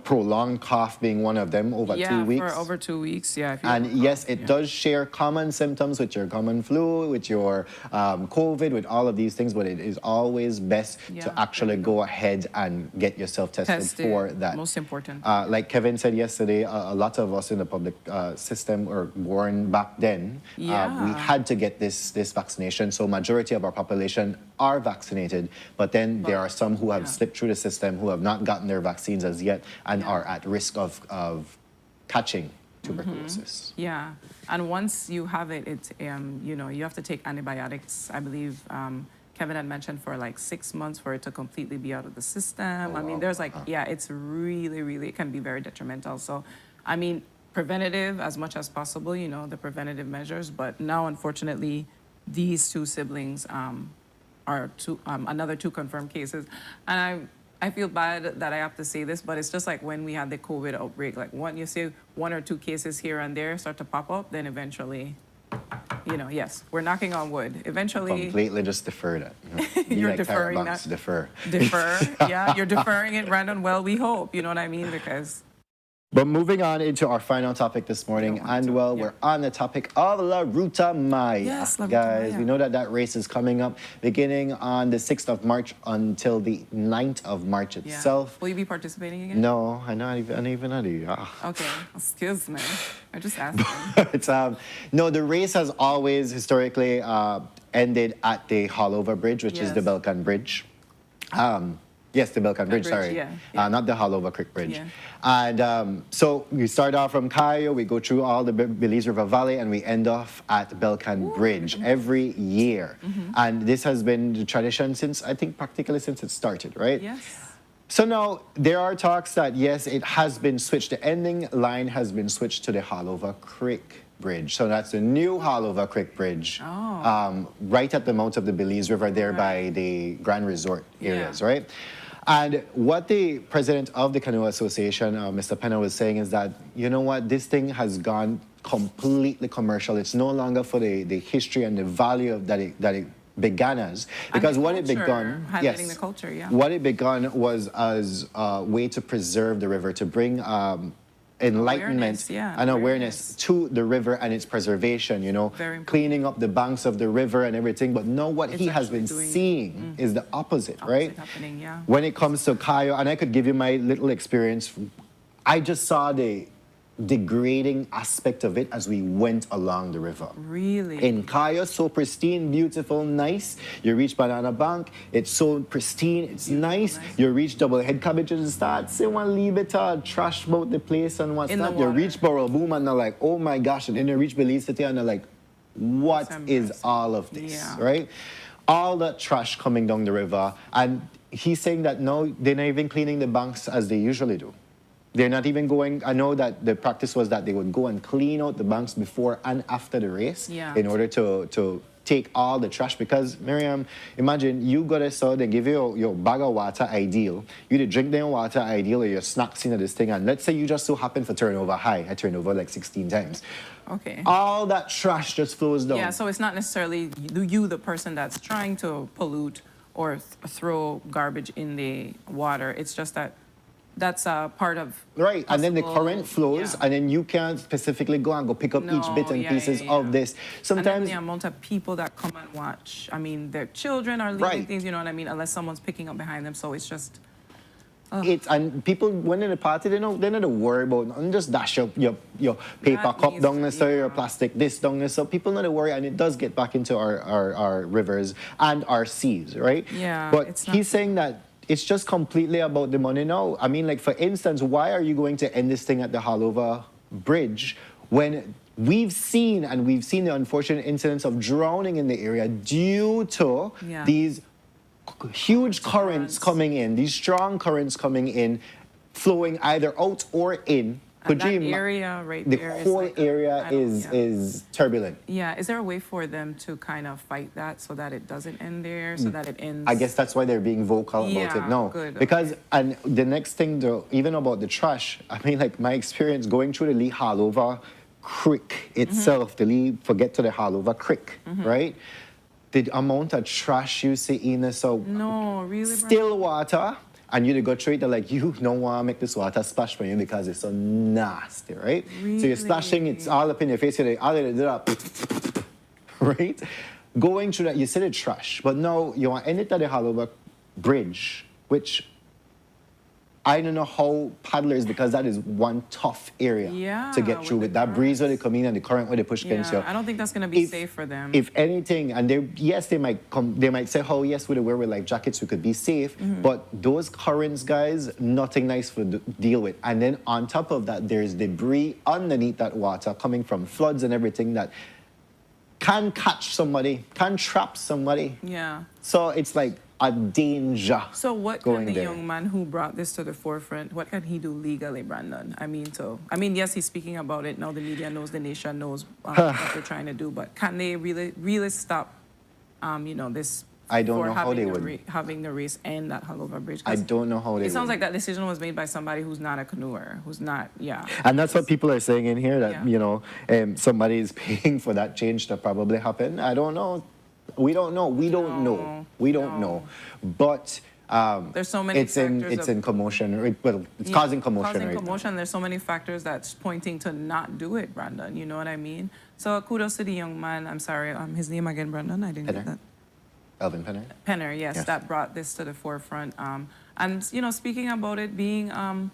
Prolonged cough being one of them over 2 weeks. Yeah, for over 2 weeks, yeah. And yes, it does share common symptoms with your common flu, with your COVID, with all of these things, but it is always best to actually go ahead and get yourself tested for that. Most important. Like Kevin said yesterday, a lot of us in the public system were born back then. We had to get this vaccination, so majority of our population are vaccinated, but then there are some who have slipped through the system who have not gotten their vaccines as yet and are at risk of catching tuberculosis. Yeah, and once you have it, you know, you have to take antibiotics. I believe Kevin had mentioned for like 6 months for it to completely be out of the system. I mean, there's like, it's really, it can be very detrimental. So, I mean, preventative as much as possible, you know, the preventative measures. But now, unfortunately, these two siblings are another 2 confirmed cases. And I feel bad that I have to say this, but it's just like when we had the COVID outbreak, like you see 1 or 2 cases here and there start to pop up, then eventually, you know, yes, we're knocking on wood. Eventually. Completely just defer that. You know? You're like deferring that. Defer. Defer, yeah, you're deferring it, Brandon. Well, we hope, you know what I mean? Because. But moving on into our final topic this morning, and we're on the topic of La Ruta Maya. Yes, La Ruta Guys, Maya. we know that race is coming up beginning on the 6th of March until the 9th of March itself. Will you be participating again? No, I don't even know. Okay, excuse me. I just asked him. No, the race has always historically ended at the Haulover Bridge, which is the Belcan Bridge. Yes, the Belcan Bridge, sorry. Not the Haulover Creek Bridge. Yeah. And so we start off from Cayo, we go through all the Belize River Valley, and we end off at Belcan Bridge every year. And this has been the tradition since, I think, practically since it started, right? Yes. So now there are talks that, yes, it has been switched. The ending line has been switched to the Haulover Creek Bridge. So that's the new Haulover Creek Bridge, right at the mouth of the Belize River there by the Grand Resort areas, right? And what the president of the Canoe Association, Mr. Penna, was saying is that, you know what, this thing has gone completely commercial. It's no longer for the history and the value of that it began as. Because what it began, the culture, what it began was as a way to preserve the river, to bring enlightenment and awareness to the river and its preservation, you know, cleaning up the banks of the river and everything. But now what he has been seeing is the opposite, right? Happening, when it comes to Cayo, and I could give you my little experience, I just saw the degrading aspect of it as we went along the river. Really? In Cayo, so pristine, beautiful, nice. You reach Banana Bank, it's so pristine, it's nice. You reach Double Head Cabbages and start saying one little bit of trash about the place and what's that. You reach Borough Boom and they're like, oh my gosh. And then you reach Belize City and they're like, what is all of this, right? All that trash coming down the river. And he's saying that no, they're not even cleaning the banks as they usually do. They're not even going, I know that the practice was that they would go and clean out the banks before and after the race in order to take all the trash. Because, Miriam, imagine you go there, so they give you your bag of water ideal. You drink their water ideal or your snacks into this thing. And let's say you just so happen for turnover high. I turned over like 16 times. Okay. All that trash just flows down. Yeah, so it's not necessarily you, the person that's trying to pollute or throw garbage in the water. It's just that that's a part of and then the current flows, and then you can't specifically go and go pick up each bit and pieces of this. Sometimes and then the amount of people that come and watch, I mean, their children are leaving things, you know what I mean, unless someone's picking up behind them. So it's just and people when in the party, they're not worry about just dash up your paper cup down there, so your plastic this down there. So people not to worry, and it does get back into our rivers and our seas, right? Yeah. But he's saying that it's just completely about the money now. I mean, like, for instance, why are you going to end this thing at the Haulover Bridge when we've seen the unfortunate incidents of drowning in the area due to Yeah. these huge currents coming in, these strong currents coming in, flowing either out or in. And Could you that ima- area right the there is whole like area I don't- is yeah. is turbulent. Yeah, is there a way for them to kind of fight that so that it doesn't end there, so that it ends? I guess that's why they're being vocal about it Yeah, now. good, Because, and the next thing, though, even about the trash, I mean, like my experience going through the Lee Halover Creek itself, the Lee, forget to the Halover Creek, right? The amount of trash you see in the so No, really, Brandon? still water, and you go straight to like, you don't want to make this water splash for you because it's so nasty, right? So you're splashing, it's all up in your face, you're like, all of it, right? Going through that, you see the trash, but now you want to end it at the Halover Bridge, which I don't know how paddlers, because that is one tough area to get with through the with that breeze where they currents. come in and the current where they push against you. Yeah, I don't think that's going to be safe for them. If anything, and they might come, they might say, "Oh yes, we wear life jackets, we could be safe." But those currents, guys, nothing nice for deal with. And then on top of that, there's debris underneath that water coming from floods and everything that can catch somebody, can trap somebody. Yeah. So it's like a danger. So what can going the there. young man who brought this to the forefront, what can he do legally, Brandon? I mean, yes, he's speaking about it. Now the media knows, the nation knows what they're trying to do. But can they really stop, this I don't for know how having they the would. having the race and that Halover Bridge? I 'Cause don't know how they It sounds would. like that decision was made by somebody who's not a canoeer, who's not, yeah. And that's what people are saying in here, that, Yeah. somebody is paying for that change to probably happen. I don't know. We don't know. We don't know. We don't know. But There's so many it's in factors it's of- in commotion. Well, it's Yeah, causing commotion Causing right commotion. There's so many factors that's pointing to not do it, Brandon. You know what I mean? So kudos to the young man. I'm sorry, his name again, Brandon. I didn't Penner? get that. Elvin Penner. Penner, yes, Yes. that brought this to the forefront. And speaking about it being, And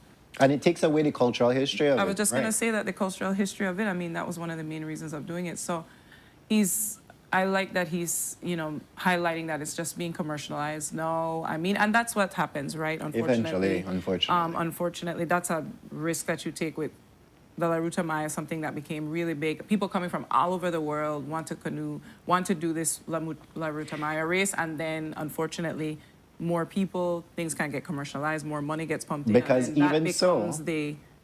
it takes away the cultural history of it. I was just gonna right. say that the cultural history of it. I mean, that was one of the main reasons of doing it. So, I like that he's, highlighting that it's just being commercialized. No, I mean, and that's what happens, right? Unfortunately. Unfortunately. Unfortunately, that's a risk that you take with the La Ruta Maya, something that became really big. People coming from all over the world want to canoe, want to do this La Ruta Maya race, and then unfortunately, more people, things can get commercialized, more money gets pumped in. Because and then that even so, becomes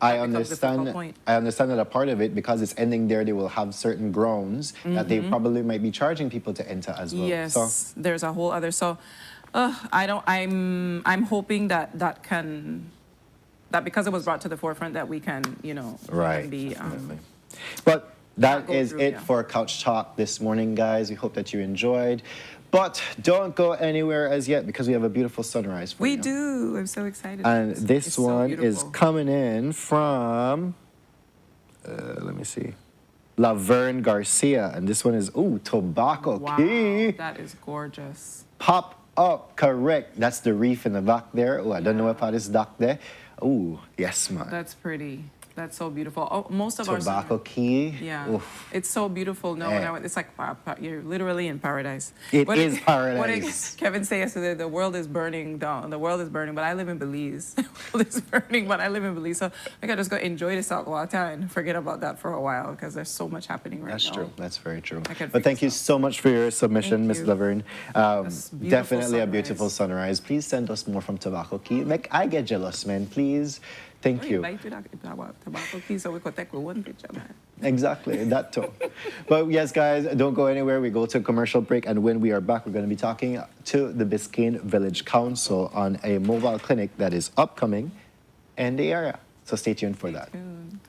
I that becomes the focal understand. point. I understand that a part of it, because it's ending there, they will have certain grounds that they probably might be charging people to enter as well. Yes, So, there's a whole other. So, I'm hoping that because it was brought to the forefront that we can, right. can be. Definitely. But that go is through, it yeah. for Couch Talk this morning, guys. We hope that you enjoyed. But don't go anywhere as yet, because we have a beautiful sunrise for We you. do. I'm so excited. And this It's so one is beautiful. coming in from, let me see, Laverne Garcia. And this one is, Tobacco Wow, Key. that is gorgeous. Pop up, correct. That's the reef in the back there. I don't know what part is dock there. Yes, man. That's pretty. That's so beautiful. Oh, most of Tobacco our Key. yeah, Oof. it's so beautiful. No, Yeah. it's like you're literally in paradise. It What is did- paradise. What did Kevin say yesterday? The world is burning down. The world is burning, but I live in Belize. The world is burning, but I live in Belize. So I gotta just go enjoy the salt water and forget about that for a while, because there's so much happening right That's now. true. That's very true. I can But thank figure you so much for your submission, Thank Miss you. Laverne. That's beautiful Definitely a sunrise. beautiful sunrise. Please send us more from Tobacco Key. Make I get jealous, man. Please. Thank you. Like tobacco key, so we could take one picture, man. Exactly, that too. But yes, guys, don't go anywhere. We go to a commercial break, and when we are back, we're going to be talking to the Biscayne Village Council on a mobile clinic that is upcoming in the area. So stay tuned for that. Tuned.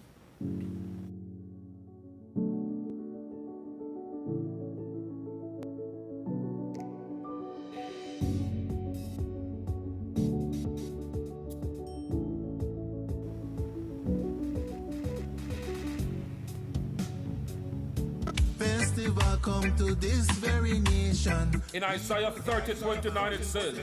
Festival come to this very nation. In Isaiah 30:29 it says,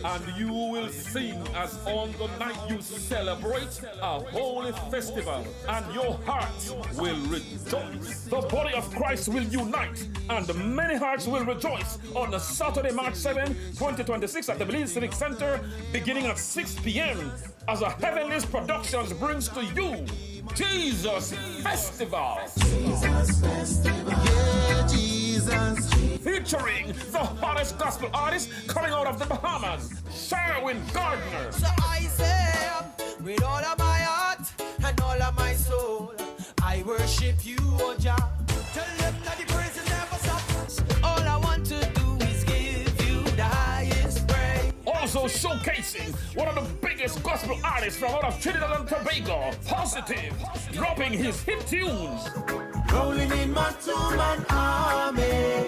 and you will sing as on the night you celebrate a holy festival, and your heart will rejoice. The body of Christ will unite, and many hearts will rejoice on the Saturday, March 7, 2026 at the Belize Civic Center, beginning at 6 p.m. as a Heavenly's Productions brings to you Jesus Festival. Yeah, Jesus. Featuring the hottest gospel artist coming out of the Bahamas, Sherwin Gardner. So I say, with all of my heart and all of my soul, I worship you, oh Jah. Tell them that the praise never stops. All I want to do is give you the highest praise. Also showcasing one of the biggest gospel artists from out of Trinidad and Tobago, Positive, dropping his hit tunes. Rolling in my two-man army,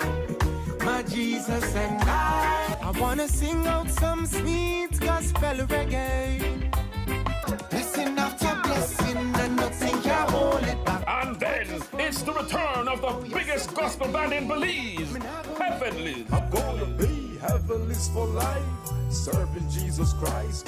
my Jesus and I wanna sing out some sweet gospel reggae. Blessing after blessing and nothing can hold it back. And then it's the return of the biggest gospel band in Belize, Heavenly. I'm gonna be heavenly's for life, serving Jesus Christ.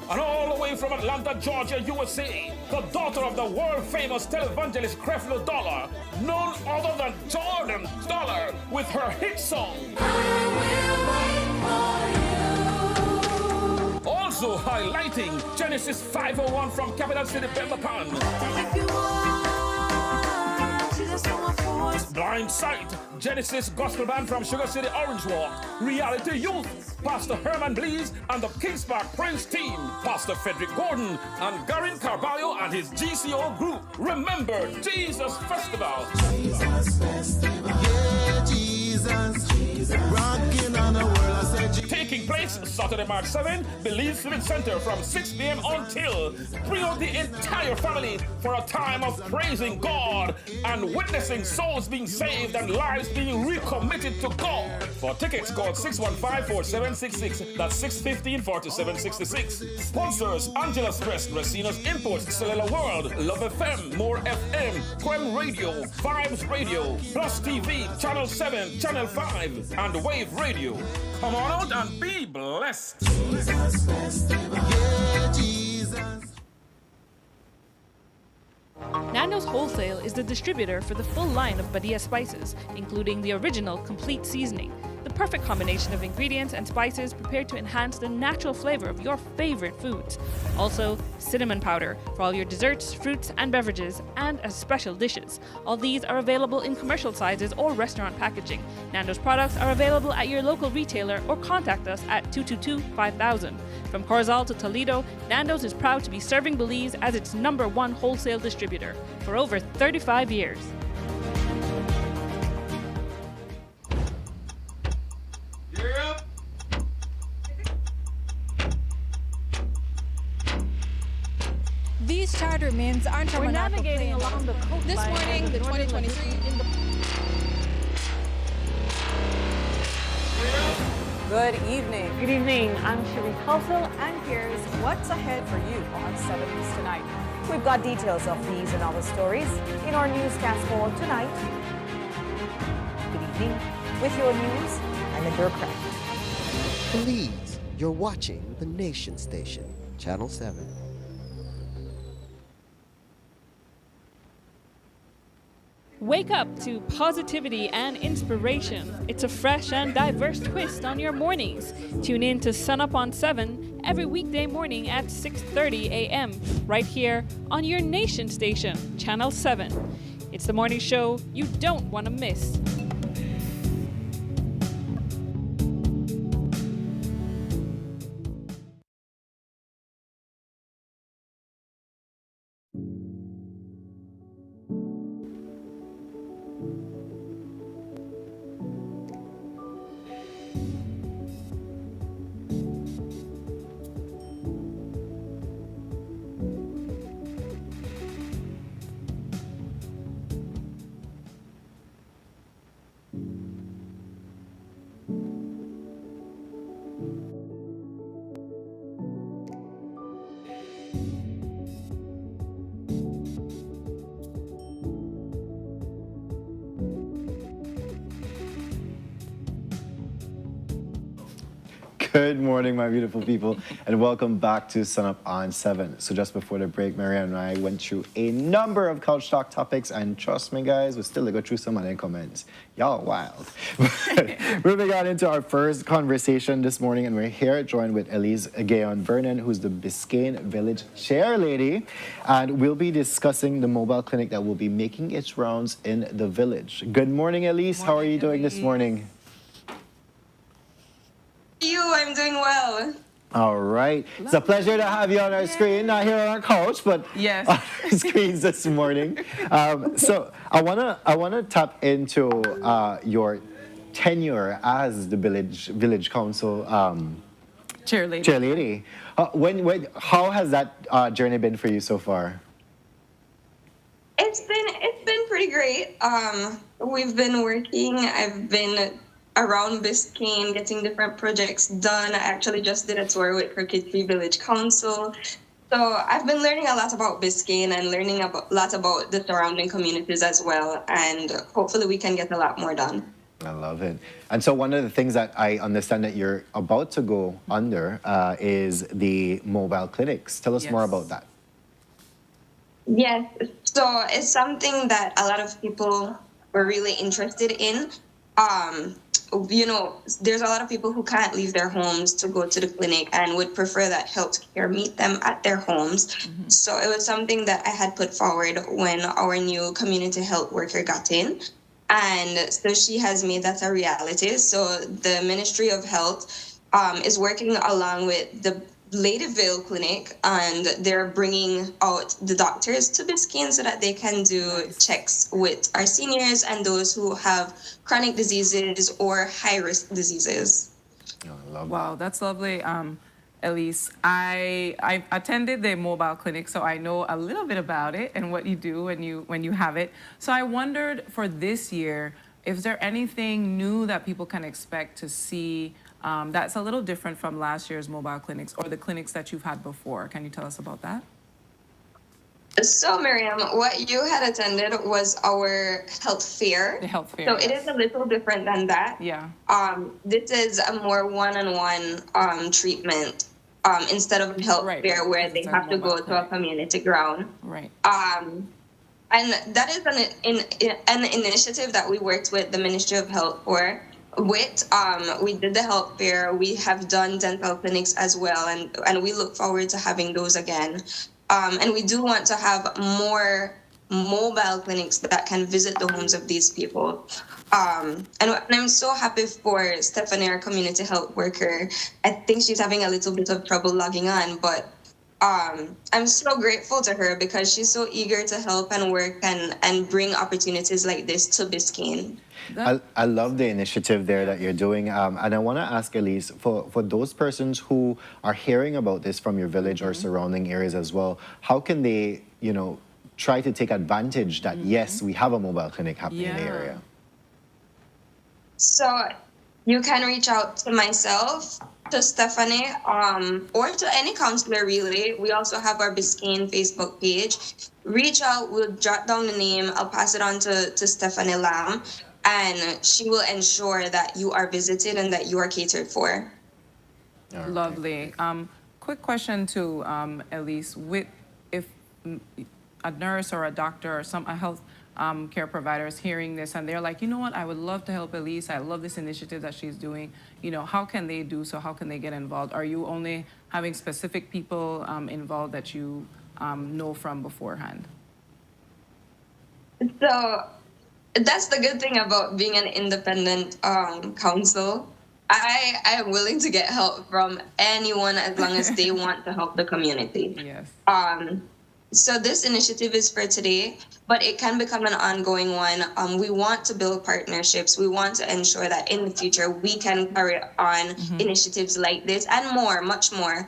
And all the way from Atlanta, Georgia, USA, the daughter of the world-famous televangelist Creflo Dollar, none other than Jordan Dollar, with her hit song. Also highlighting Genesis 501 from Capital City, Pemberton. Blind Sight, Genesis Gospel Band from Sugar City, Orange Walk. Reality Youth, Pastor Herman Belize and the Kings Park Prince team. Pastor Frederick Gordon and Garin Carballo and his GCO group. Remember Jesus Festival. Jesus Festival. Yeah, Jesus. Rocking on the world, I said Jesus. Taking place Saturday, March 7, Belize Civic Center from 6 p.m. until. Bring out the entire family for a time of praising God and witnessing souls being saved and lives being recommitted to God. For tickets, call 615-4766. That's 615-4766. Sponsors: Angela's Press, Racina's Imports, Cellular World, Love FM, More FM, Quem Radio, Vibes Radio, Plus TV, Channel 7, Channel 5, and Wave Radio. Come on out and be blessed. Jesus Festival. Yeah, Jesus. Nando's Wholesale is the distributor for the full line of Badia spices, including the original complete seasoning, the perfect combination of ingredients and spices prepared to enhance the natural flavor of your favorite foods. Also, cinnamon powder for all your desserts, fruits, and beverages, and as special dishes. All these are available in commercial sizes or restaurant packaging. Nando's products are available at your local retailer or contact us at 222-5000. From Corozal to Toledo, Nando's is proud to be serving Belize as its #1 wholesale distributor for over 35 years. These charter mints aren't from We're an navigating airplane. along the coastline. This morning, the 2023 in the Good evening. Good evening, I'm Cherie Halsell, And here's what's ahead for you on 7 News tonight. We've got details of these and other stories in our newscast for tonight. Good evening. With your news, I'm Indra Craig. Belize, you're watching the Nation Station, Channel 7. Wake up to positivity and inspiration. It's a fresh and diverse twist on your mornings. Tune in to Sunup on 7 every weekday morning at 6:30 a.m. right here on your Nation Station, Channel 7. It's the morning show you don't want to miss. Good morning, my beautiful people, and welcome back to Sunup on 7. So just before the break, Marianne and I went through a number of couch talk topics, and trust me, guys, we still go through some of the comments. Y'all wild. Moving on into our first conversation this morning, and we're here joined with Elise Gayon-Vernon, who's the Biscayne Village chair lady, and we'll be discussing the mobile clinic that will be making its rounds in the village. Good morning, Elise. How are you doing this morning? I'm doing well. All right. It's a pleasure to have you on our screen, not here on our couch, but yes, on our screens this morning. So I wanna tap into your tenure as the village council chairlady. How has that journey been for you so far? It's been pretty great. We've been working. I've been around Biscayne, getting different projects done. I actually just did a tour with Biscayne Village Council. So I've been learning a lot about Biscayne and learning a lot about the surrounding communities as well. And hopefully we can get a lot more done. I love it. And so one of the things that I understand that you're about to go under is the mobile clinics. Tell us more about that. Yes. So it's something that a lot of people were really interested in. There's a lot of people who can't leave their homes to go to the clinic and would prefer that healthcare meet them at their homes. Mm-hmm. So it was something that I had put forward when our new community health worker got in. And so she has made that a reality. So the Ministry of Health is working along with the Ladyville Clinic, and they're bringing out the doctors to Biscayne so that they can do checks with our seniors and those who have chronic diseases or high-risk diseases. Wow, that's lovely. Elise, I attended the mobile clinic, so I know a little bit about it and what you do when you have it. So I wondered for this year, is there anything new that people can expect to see that's a little different from last year's mobile clinics or the clinics that you've had before? Can you tell us about that? So, Miriam, what you had attended was our health fair. The health fair. So it is a little different than that. Yeah. This is a more one-on-one treatment instead of a health fair where they have to go to a community ground. Right. And that is an initiative that we worked with the Ministry of Health for. We did the health fair. We have done dental clinics as well, and we look forward to having those again. And we do want to have more mobile clinics that can visit the homes of these people. And I'm so happy for Stephanie, our community health worker. I think she's having a little bit of trouble logging on, but I'm so grateful to her because she's so eager to help and work and bring opportunities like this to Biscayne. I love the initiative there that you're doing. And I want to ask Elise, for those persons who are hearing about this from your village or surrounding areas as well, how can they, try to take advantage that, yes, we have a mobile clinic happening in the area? So you can reach out to myself, to Stephanie, or to any counselor really. We also have our Biscayne Facebook page. Reach out, we'll jot down the name, I'll pass it on to Stephanie Lamb, and she will ensure that you are visited and that you are catered for. Right. Lovely. Quick question to Elise. If a nurse or a doctor or a health care provider is hearing this and they're like, you know what, I would love to help Elise. I love this initiative that she's doing. How can they do so? How can they get involved? Are you only having specific people involved that you know from beforehand? So that's the good thing about being an independent council. I am willing to get help from anyone as long as they want to help the community. Yes. So this initiative is for today, but it can become an ongoing one. We want to build partnerships. We want to ensure that in the future we can carry on initiatives like this and more, much more.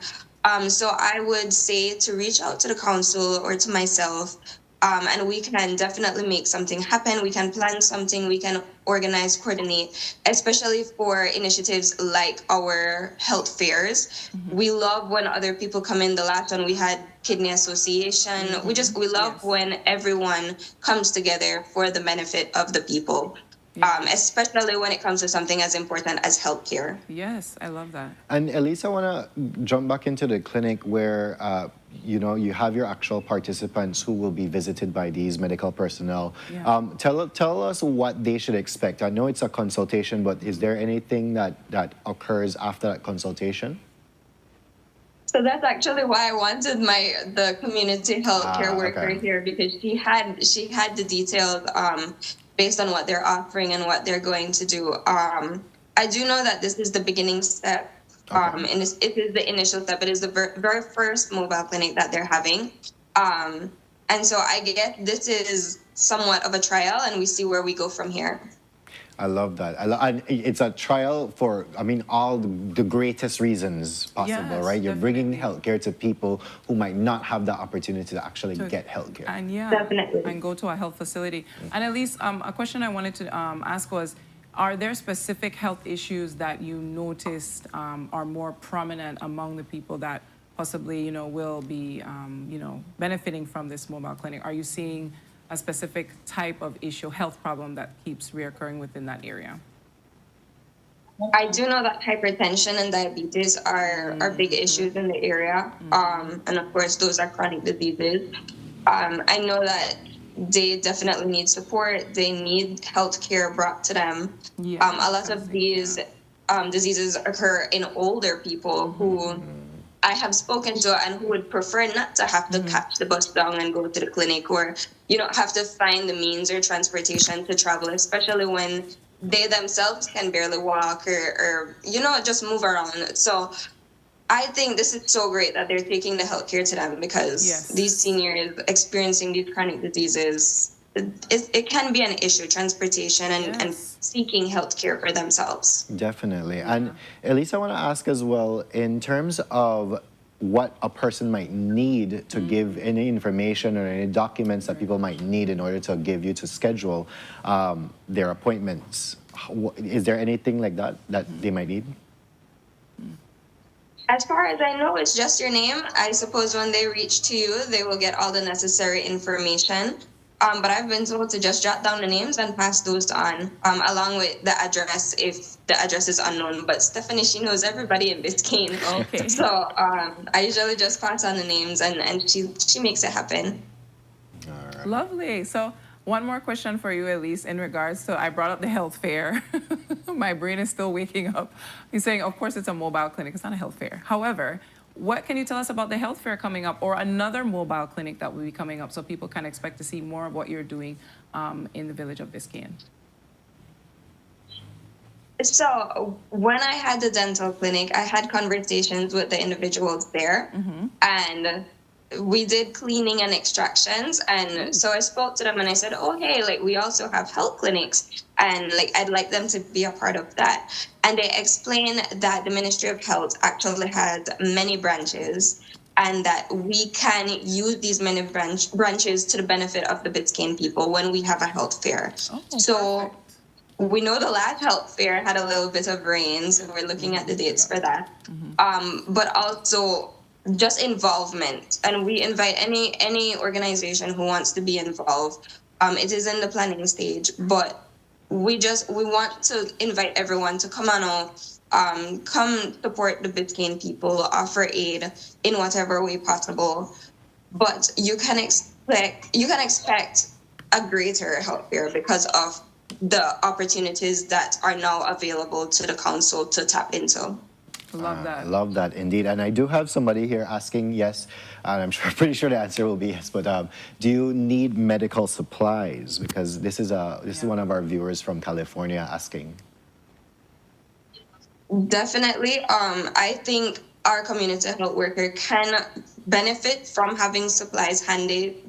So I would say to reach out to the council or to myself, and we can definitely make something happen. We can plan something, we can organize, coordinate, especially for initiatives like our health fairs. We love when other people come in. The last one we had Kidney Association. We love when everyone comes together for the benefit of the people. especially when it comes to something as important as healthcare. Yes, I love that. And Elise, I want to jump back into the clinic where, you know, you have your actual participants who will be visited by these medical personnel. Yeah. Tell us what they should expect. I know it's a consultation, but is there anything that occurs after that consultation? So that's actually why I wanted the community healthcare worker here, because she had the details based on what they're offering and what they're going to do. I do know that this is the beginning step, and it is the initial step. It is the very first mobile clinic that they're having, and so I get this is somewhat of a trial, and we see where we go from here. I love that. And it's a trial for, I mean, all the greatest reasons possible, right? You're bringing healthcare to people who might not have the opportunity to actually get healthcare. And and go to a health facility. And at least a question I wanted to ask was, are there specific health issues that you noticed are more prominent among the people that possibly, you know, will be, you know, benefiting from this mobile clinic? Are you seeing a specific type of issue, health problem that keeps reoccurring within that area? I do know that hypertension and diabetes are big issues in the area. And of course, those are chronic diseases. I know that they definitely need support. They need health care brought to them. A lot of these diseases occur in older people who I have spoken to and who would prefer not to have to catch the bus down and go to the clinic, or you don't have to find the means or transportation to travel, especially when they themselves can barely walk or you know, just move around. So I think this is so great that they're taking the healthcare to them, because these seniors experiencing these chronic diseases, it can be an issue, transportation and seeking healthcare for themselves. Definitely. And Elise, I want to ask as well, in terms of what a person might need to give any information or any documents that people might need in order to give you to schedule their appointments. Is there anything like that they might need? As far as I know, it's just your name. I suppose when they reach to you, they will get all the necessary information. But I've been told to just jot down the names and pass those on, along with the address if the address is unknown. But Stephanie, she knows everybody in Biscayne. Okay. So I usually just pass on the names, and she makes it happen. All right. Lovely. So one more question for you, Elise, in regards to, I brought up the health fair. My brain is still waking up. He's saying, of course, it's a mobile clinic. It's not a health fair. However, what can you tell us about the health fair coming up, or another mobile clinic that will be coming up, so people can expect to see more of what you're doing in the village of Biscayne? So when I had the dental clinic, I had conversations with the individuals there, and we did cleaning and extractions. And so I spoke to them and I said, oh, hey, like we also have health clinics, and like I'd like them to be a part of that. And they explained that the Ministry of Health actually has many branches, and that we can use these many branches to the benefit of the Biscayne people when we have a health fair. So we know the last health fair had a little bit of rain, so we're looking at the dates for that. But also just involvement, and we invite any organization who wants to be involved. It is in the planning stage, but we want to invite everyone to come on out, come support the Biscayne people, offer aid in whatever way possible. But you can expect a greater help here because of the opportunities that are now available to the council to tap into. Love that. Love that indeed. And I do have somebody here asking, yes, and I'm pretty sure the answer will be yes, but do you need medical supplies? Because this is one of our viewers from California asking. Definitely. I think our community health worker can benefit from having supplies handy.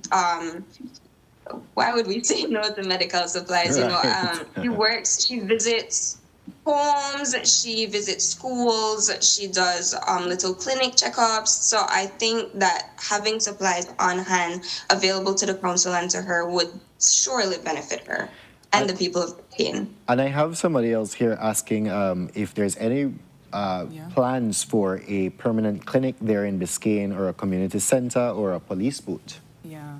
Why would we say no to medical supplies? Right. You know, she visits homes, she visits schools, she does little clinic checkups. So I think that having supplies on hand available to the council and to her would surely benefit her and the people of Biscayne. And I have somebody else here asking if there's any plans for a permanent clinic there in Biscayne, or a community center, or a police boot. Yeah.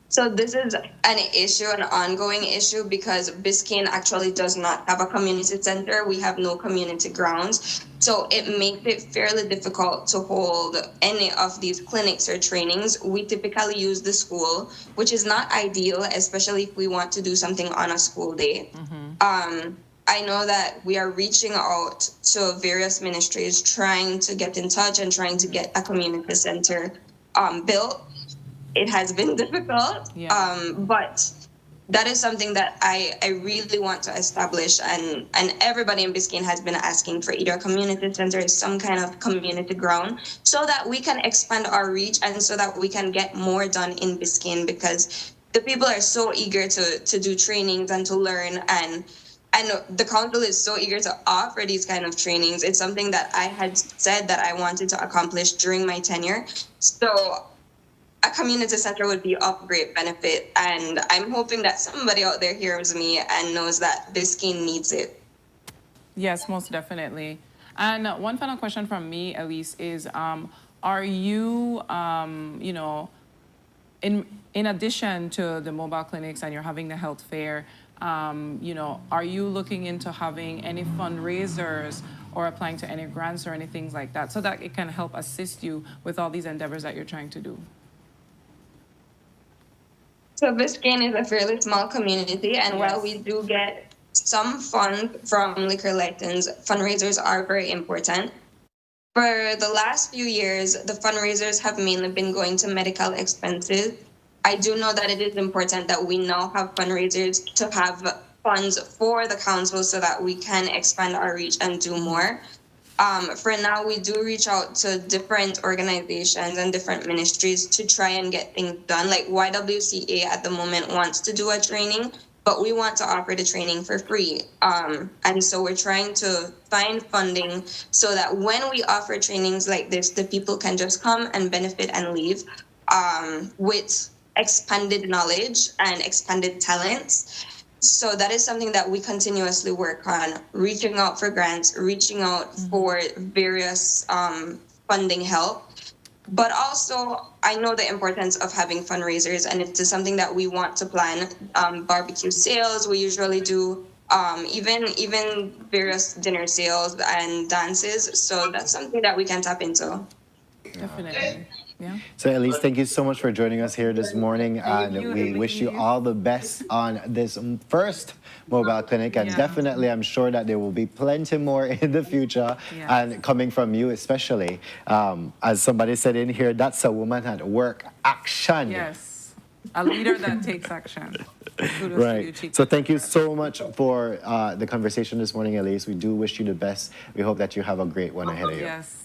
So this is an issue, an ongoing issue, because Biscayne actually does not have a community center. We have no community grounds. So it makes it fairly difficult to hold any of these clinics or trainings. We typically use the school, which is not ideal, especially if we want to do something on a school day. I know that we are reaching out to various ministries, trying to get in touch and trying to get a community center built. It has been difficult, but that is something that I really want to establish, and everybody in Biscayne has been asking for either a community center or some kind of community ground so that we can expand our reach and so that we can get more done in Biscayne, because the people are so eager to do trainings and to learn, and the council is so eager to offer these kind of trainings. It's something that I had said that I wanted to accomplish during my tenure. So a community center would be of great benefit, and I'm hoping that somebody out there hears me and knows that Biscayne needs it. Yes, most definitely. And one final question from me, Elise, is are you, you know, in addition to the mobile clinics and you're having the health fair, you know, are you looking into having any fundraisers or applying to any grants or anything like that so that it can help assist you with all these endeavors that you're trying to do? So Biscayne is a fairly small community, and while we do get some funds from liquor license, fundraisers are very important. For the last few years, the fundraisers have mainly been going to medical expenses. I do know that it is important that we now have fundraisers to have funds for the council so that we can expand our reach and do more. For now, we do reach out to different organizations and different ministries to try and get things done. Like YWCA at the moment wants to do a training, but we want to offer the training for free. And so we're trying to find funding so that when we offer trainings like this, the people can just come and benefit and leave with expanded knowledge and expanded talents. So that is something that we continuously work on, reaching out for grants, reaching out for various funding help. But also, I know the importance of having fundraisers, and it is something that we want to plan. Barbecue sales, we usually do, even various dinner sales and dances. So that's something that we can tap into. Definitely. Yeah. So Elise, thank you so much for joining us here this morning, and we wish you all the best on this first mobile clinic, and definitely I'm sure that there will be plenty more in the future, and coming from you especially. As somebody said in here, that's a woman at work. Action. Yes, a leader that takes action. Kudos right. to you, so thank you so much for the conversation this morning, Elise. We do wish you the best. We hope that you have a great one ahead of you. Yes.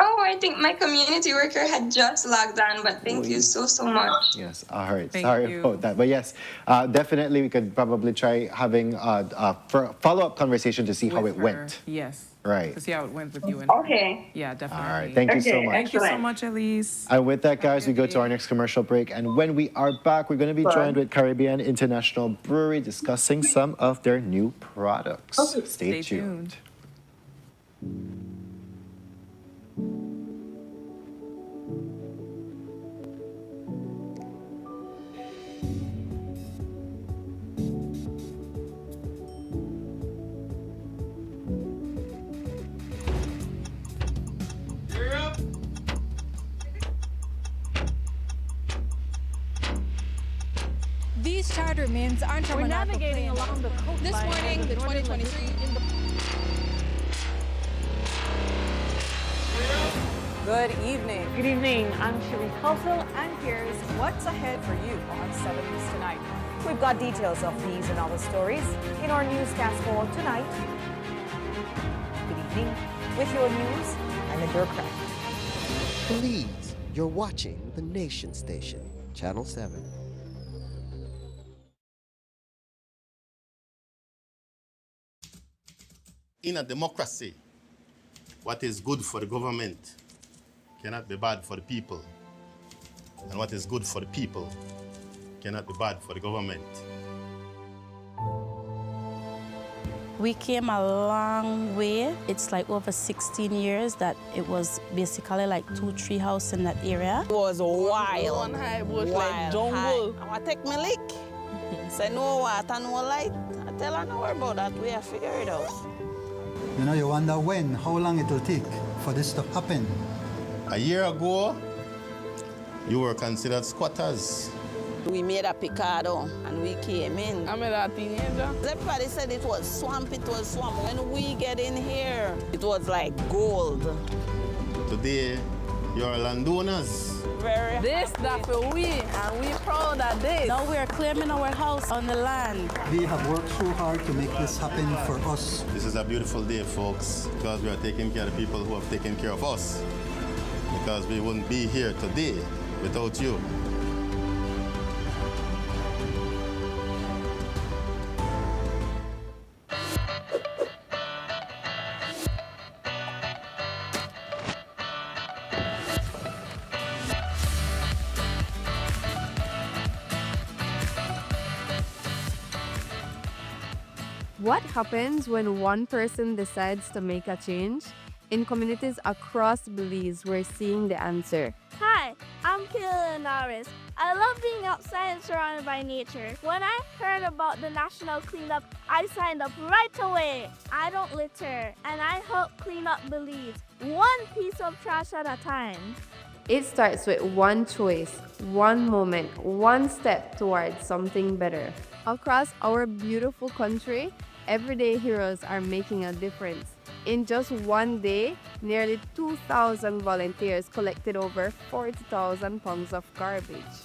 Oh, I think my community worker had just logged on, but thank you so much. Yes, all right. Thank Sorry you. about that. But yes, definitely we could probably try having a follow-up conversation to see how it went. Yes. Right. To see how it went with you. And okay. Yeah, definitely. All right. Thank you so much. Thank you so much, Elise. And with that, guys, we go to our next commercial break. And when we are back, we're going to be joined with Caribbean International Brewery discussing some of their new products. Stay tuned. These charter means aren't We're navigating along the coastline. This morning, the 2023 Good evening. Good evening. I'm Shiri Khalsil, And here's what's ahead for you on 7 News Tonight. We've got details of these and other stories in our newscast for tonight. Good evening. With your news, I'm Adira Craft. Belize, you're watching the Nation Station, Channel 7. In a democracy, what is good for the government cannot be bad for the people. And what is good for the people cannot be bad for the government. We came a long way. It's like over 16 years that it was basically like 2-3 houses in that area. It was wild. One high bush like jungle. I want to take my lick. Say no water, no light. I tell her no worry about that. We have figured it out. You know, you wonder how long it will take for this to happen. A year ago, you were considered squatters. We made a picado and we came in. I'm a teenager. Everybody said it was swamp, it was swamp. When we get in here, it was like gold. Today, you're landowners. Very this that for we, and we proud of this. Now we're claiming our house on the land. We have worked so hard to make this happen for us. This is a beautiful day, folks, because we are taking care of the people who have taken care of us. Because we wouldn't be here today without you. What happens when one person decides to make a change? In communities across Belize, we're seeing the answer. Hi, I'm Kayla Linares. I love being outside and surrounded by nature. When I heard about the national cleanup, I signed up right away. I don't litter, and I help clean up Belize, one piece of trash at a time. It starts with one choice, one moment, one step towards something better. Across our beautiful country, everyday heroes are making a difference. In just one day, nearly 2,000 volunteers collected over 40,000 pounds of garbage.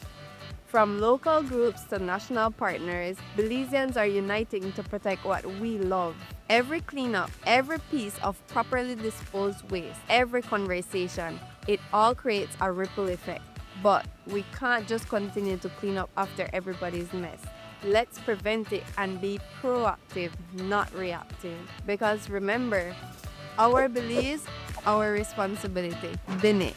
From local groups to national partners, Belizeans are uniting to protect what we love. Every cleanup, every piece of properly disposed waste, every conversation, it all creates a ripple effect. But we can't just continue to clean up after everybody's mess. Let's prevent it and be proactive, not reactive. Because remember, our Belize, our responsibility. Din it.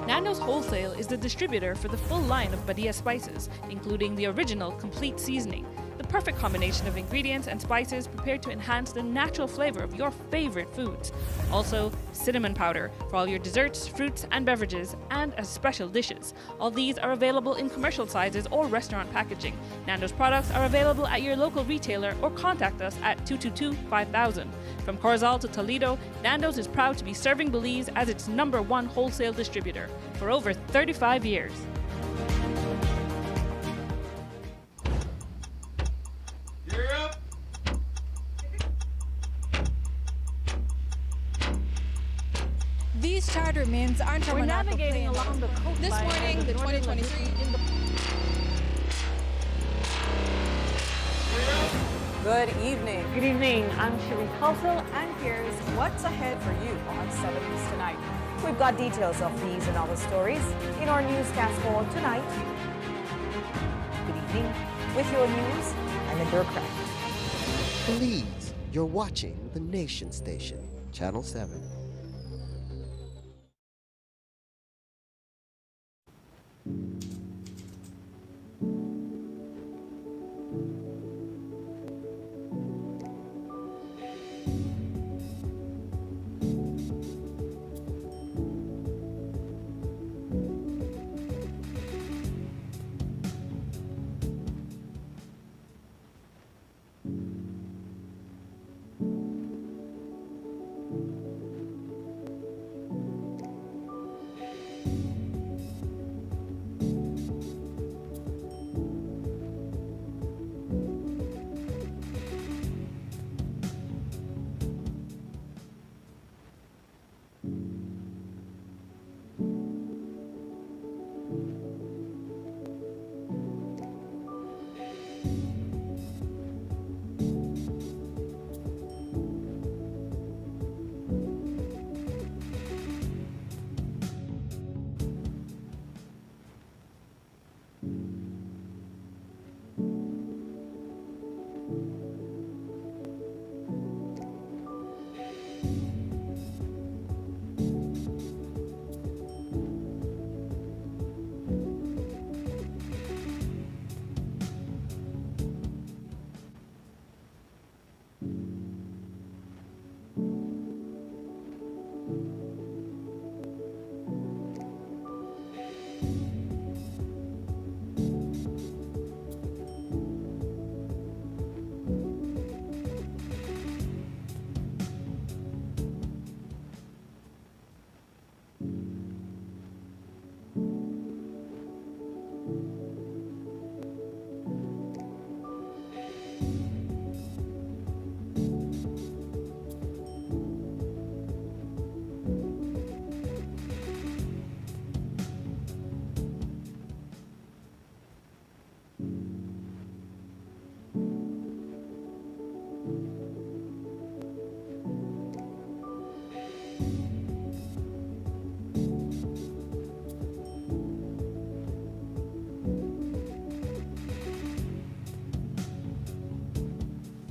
Nando's Wholesale is the distributor for the full line of Badia spices, including the original complete seasoning, the perfect combination of ingredients and spices prepared to enhance the natural flavor of your favorite foods. Also, cinnamon powder for all your desserts, fruits, and beverages, and as special dishes. All these are available in commercial sizes or restaurant packaging. Nando's products are available at your local retailer or contact us at 222-5000. From Corozal to Toledo, Nando's is proud to be serving Belize as its #1 wholesale distributor for over 35 years. These charter mints aren't We're navigating along the coastline. This morning, the 2023 in the... Good evening. Good evening. I'm Shireen Halsell, and here's what's ahead for you on 7 News Tonight. We've got details of these and other stories in our newscast for tonight. Good evening. With your news, I'm Indra Crack. Belize, you're watching the Nation Station, Channel 7.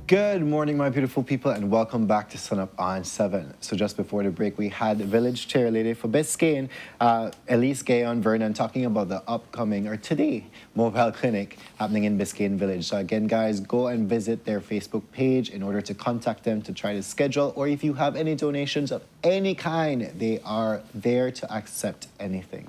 Good morning, my beautiful people, and welcome back to Sunup on 7. So just before the break, we had Village Chair Lady for Biscayne, Elise Gayon Vernon, talking about the upcoming, or today, mobile clinic happening in Biscayne Village. So again, guys, go and visit their Facebook page in order to contact them to try to schedule, or if you have any donations of any kind, they are there to accept anything.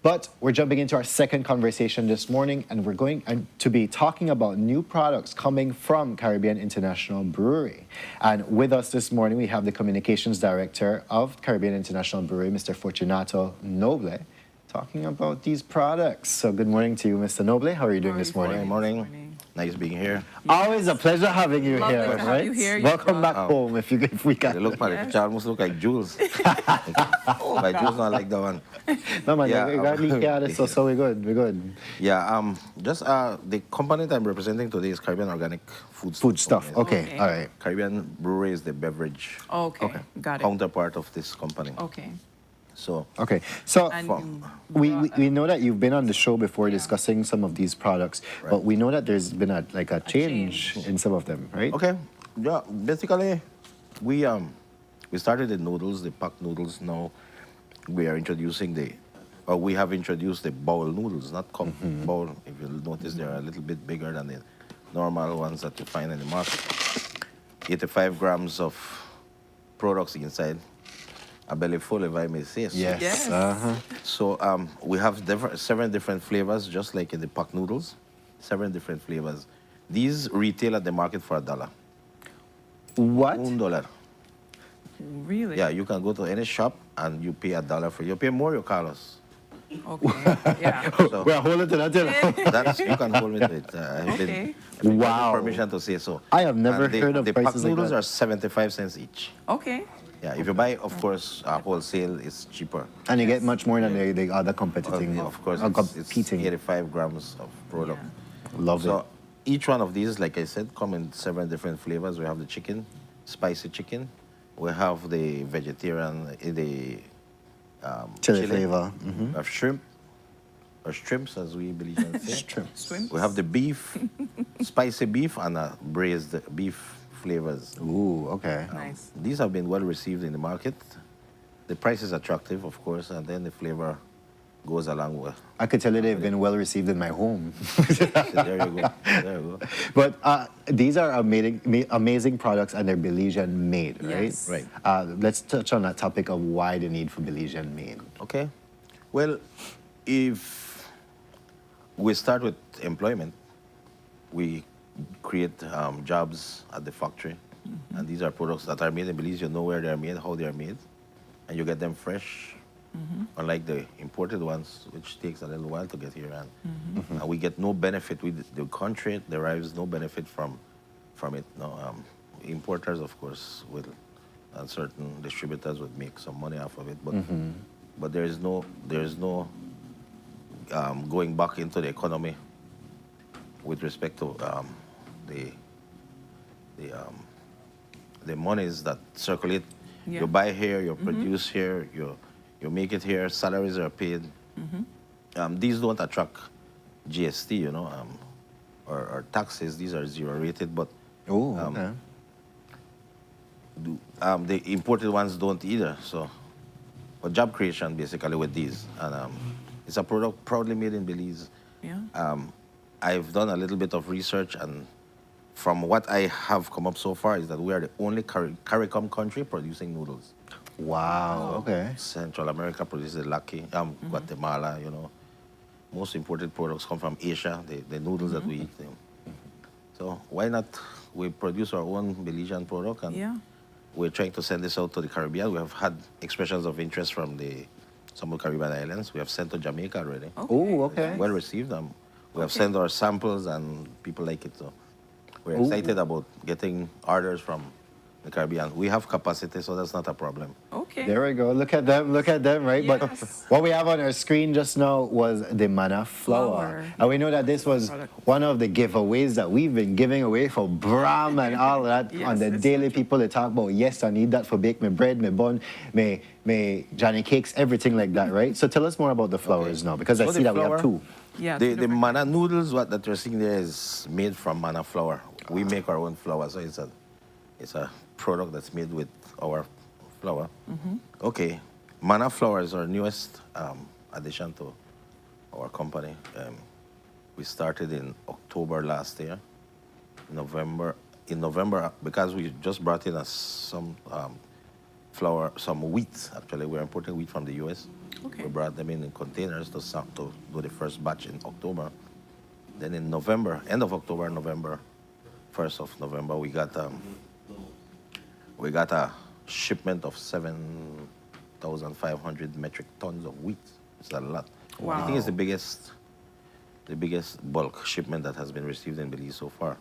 But we're jumping into our second conversation this morning, and we're going to be talking about new products coming from Caribbean International Brewery. And with us this morning, we have the Communications Director of Caribbean International Brewery, Mr. Fortunato Noble, talking about these products. So good morning to you, Mr. Noble. How are you doing this morning? Good morning. Nice being here. Always a pleasure having you Lovely here, to right? have you here. Welcome back home if we can. They look like, you almost look like Jules. But Jules not like that one. No, man, you got leak out, so we're good, we're good. Yeah, just the company that I'm representing today is Caribbean Organic Food stuff, okay, all right. Caribbean Brewery is the beverage Okay, got it. counterpart of this company. Okay. So, okay, so we know that you've been on the show before discussing some of these products, but we know that there's been a change in some of them, right? Okay, yeah, basically, we started the noodles, the packed noodles. Now we are introducing we have introduced the bowl noodles, not bowl. If you'll notice, they're a little bit bigger than the normal ones that you find in the market. 85 grams of products inside. A belly full, if I may say so. Yes. So we have 7 different flavors, just like in the packed noodles. 7 different flavors. These retail at the market for $1. What? $1. Really? Yeah, you can go to any shop and you pay $1 for it. You pay more, you call us. Okay. Yeah. So, we're holding to that. you can hold me to it. I've been wow. Permission to say so. I have never heard of the prices packed like noodles that. are 75 cents each. Okay. Yeah, if you buy, of course, wholesale, it's cheaper. And you get much more than the other competing. Of course, it's 85 grams of product. Yeah. Love so each one of these, like I said, come in 7 different flavors. We have the chicken, spicy chicken. We have the vegetarian, the chili flavor. We have shrimp, or shrimps, as we believe in say. Shrimps. We have the beef, spicy beef, and braised beef flavors. Ooh, okay. Nice. These have been well received in the market. The price is attractive, of course, and then the flavor goes along with. I could tell you they've been well received in my home. There you go. There you go. But these are amazing products, and they're Belizean made, right? Yes. Right. Let's touch on that topic of why the need for Belizean made. Okay. Well, if we start with employment, we create jobs at the factory. And these are products that are made in Belize. You know where they're made, how they're made, and you get them fresh, unlike the imported ones, which takes a little while to get here. And we get no benefit. The country derives no benefit from it. No, importers, of course, will, and certain distributors would make some money off of it. But there is no going back into the economy with respect to the monies that circulate. Yeah. You buy here, you produce here, you make it here, salaries are paid. These don't attract GST, you know, or taxes. These are zero rated, but okay. The imported ones don't either. So, but job creation basically with these, and it's a product proudly made in Belize. Yeah. I've done a little bit of research, and from what I have come up so far is that we are the only CARICOM country producing noodles. Wow, okay. Central America produces Lucky, Guatemala, you know. Most imported products come from Asia, the noodles that we eat. So why not we produce our own Belizean product, and we're trying to send this out to the Caribbean. We have had expressions of interest from some of the Caribbean islands. We have sent to Jamaica already. Oh, okay. Well received. We have sent our samples, and people like it. So we're excited about getting orders from the Caribbean. We have capacity, so that's not a problem. Okay. There we go. Look at them, right? Yes. But what we have on our screen just now was the manna flour. And we know that this was one of the giveaways that we've been giving away for Bram and all that on the daily. People, they talk about, yes, I need that for bake my bread, my bun, my Johnny cakes, everything like that, right? So tell us more about the flours now, because I see that we have 2. Yeah, the manna noodles, that you're seeing there is made from manna flour. We make our own flour, so it's a product that's made with our flour. Okay, Mana flour is our newest addition to our company. We started in October last year. In November, because we just brought in some flour, some wheat. Actually, we're importing wheat from the U.S. Okay. We brought them in containers to do the first batch in October. Then in November, end of October, November, 1st of November, we got a shipment of 7,500 metric tons of wheat. It's a lot. Wow. I think it's the biggest bulk shipment that has been received in Belize so far.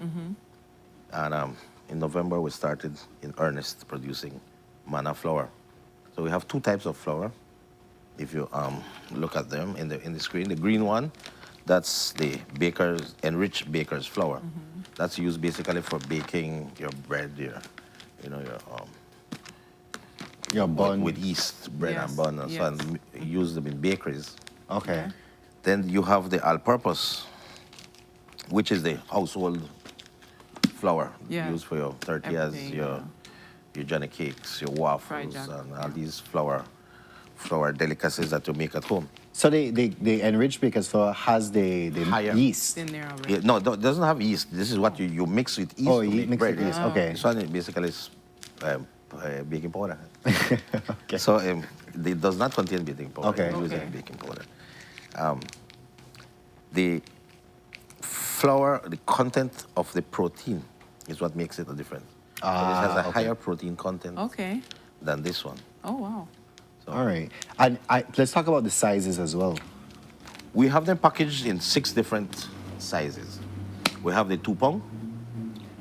And in November, we started in earnest producing Mana flour. So we have two types of flour. If you look at them in the screen, the green one, that's the enriched baker's flour. That's used basically for baking your bread, your bun with yeast, bread and bun, and so on. Use them in bakeries. Okay. Then you have the all-purpose, which is the household flour used for your tortillas, your Johnny cakes, your waffles, and all these flour delicacies that you make at home. So the enriched baker's flour has the yeast in there already. Yeah, no, it doesn't have yeast. This is what you mix with yeast to make mix bread. with yeast. Okay. This one basically is baking powder. Okay. So it does not contain baking powder. Okay. It's using baking powder. The flour, the content of the protein is what makes it a difference. So this has a higher protein content than this one. Oh, wow. So all right. And let's talk about the sizes as well. We have them packaged in 6 different sizes. We have the 2 pound,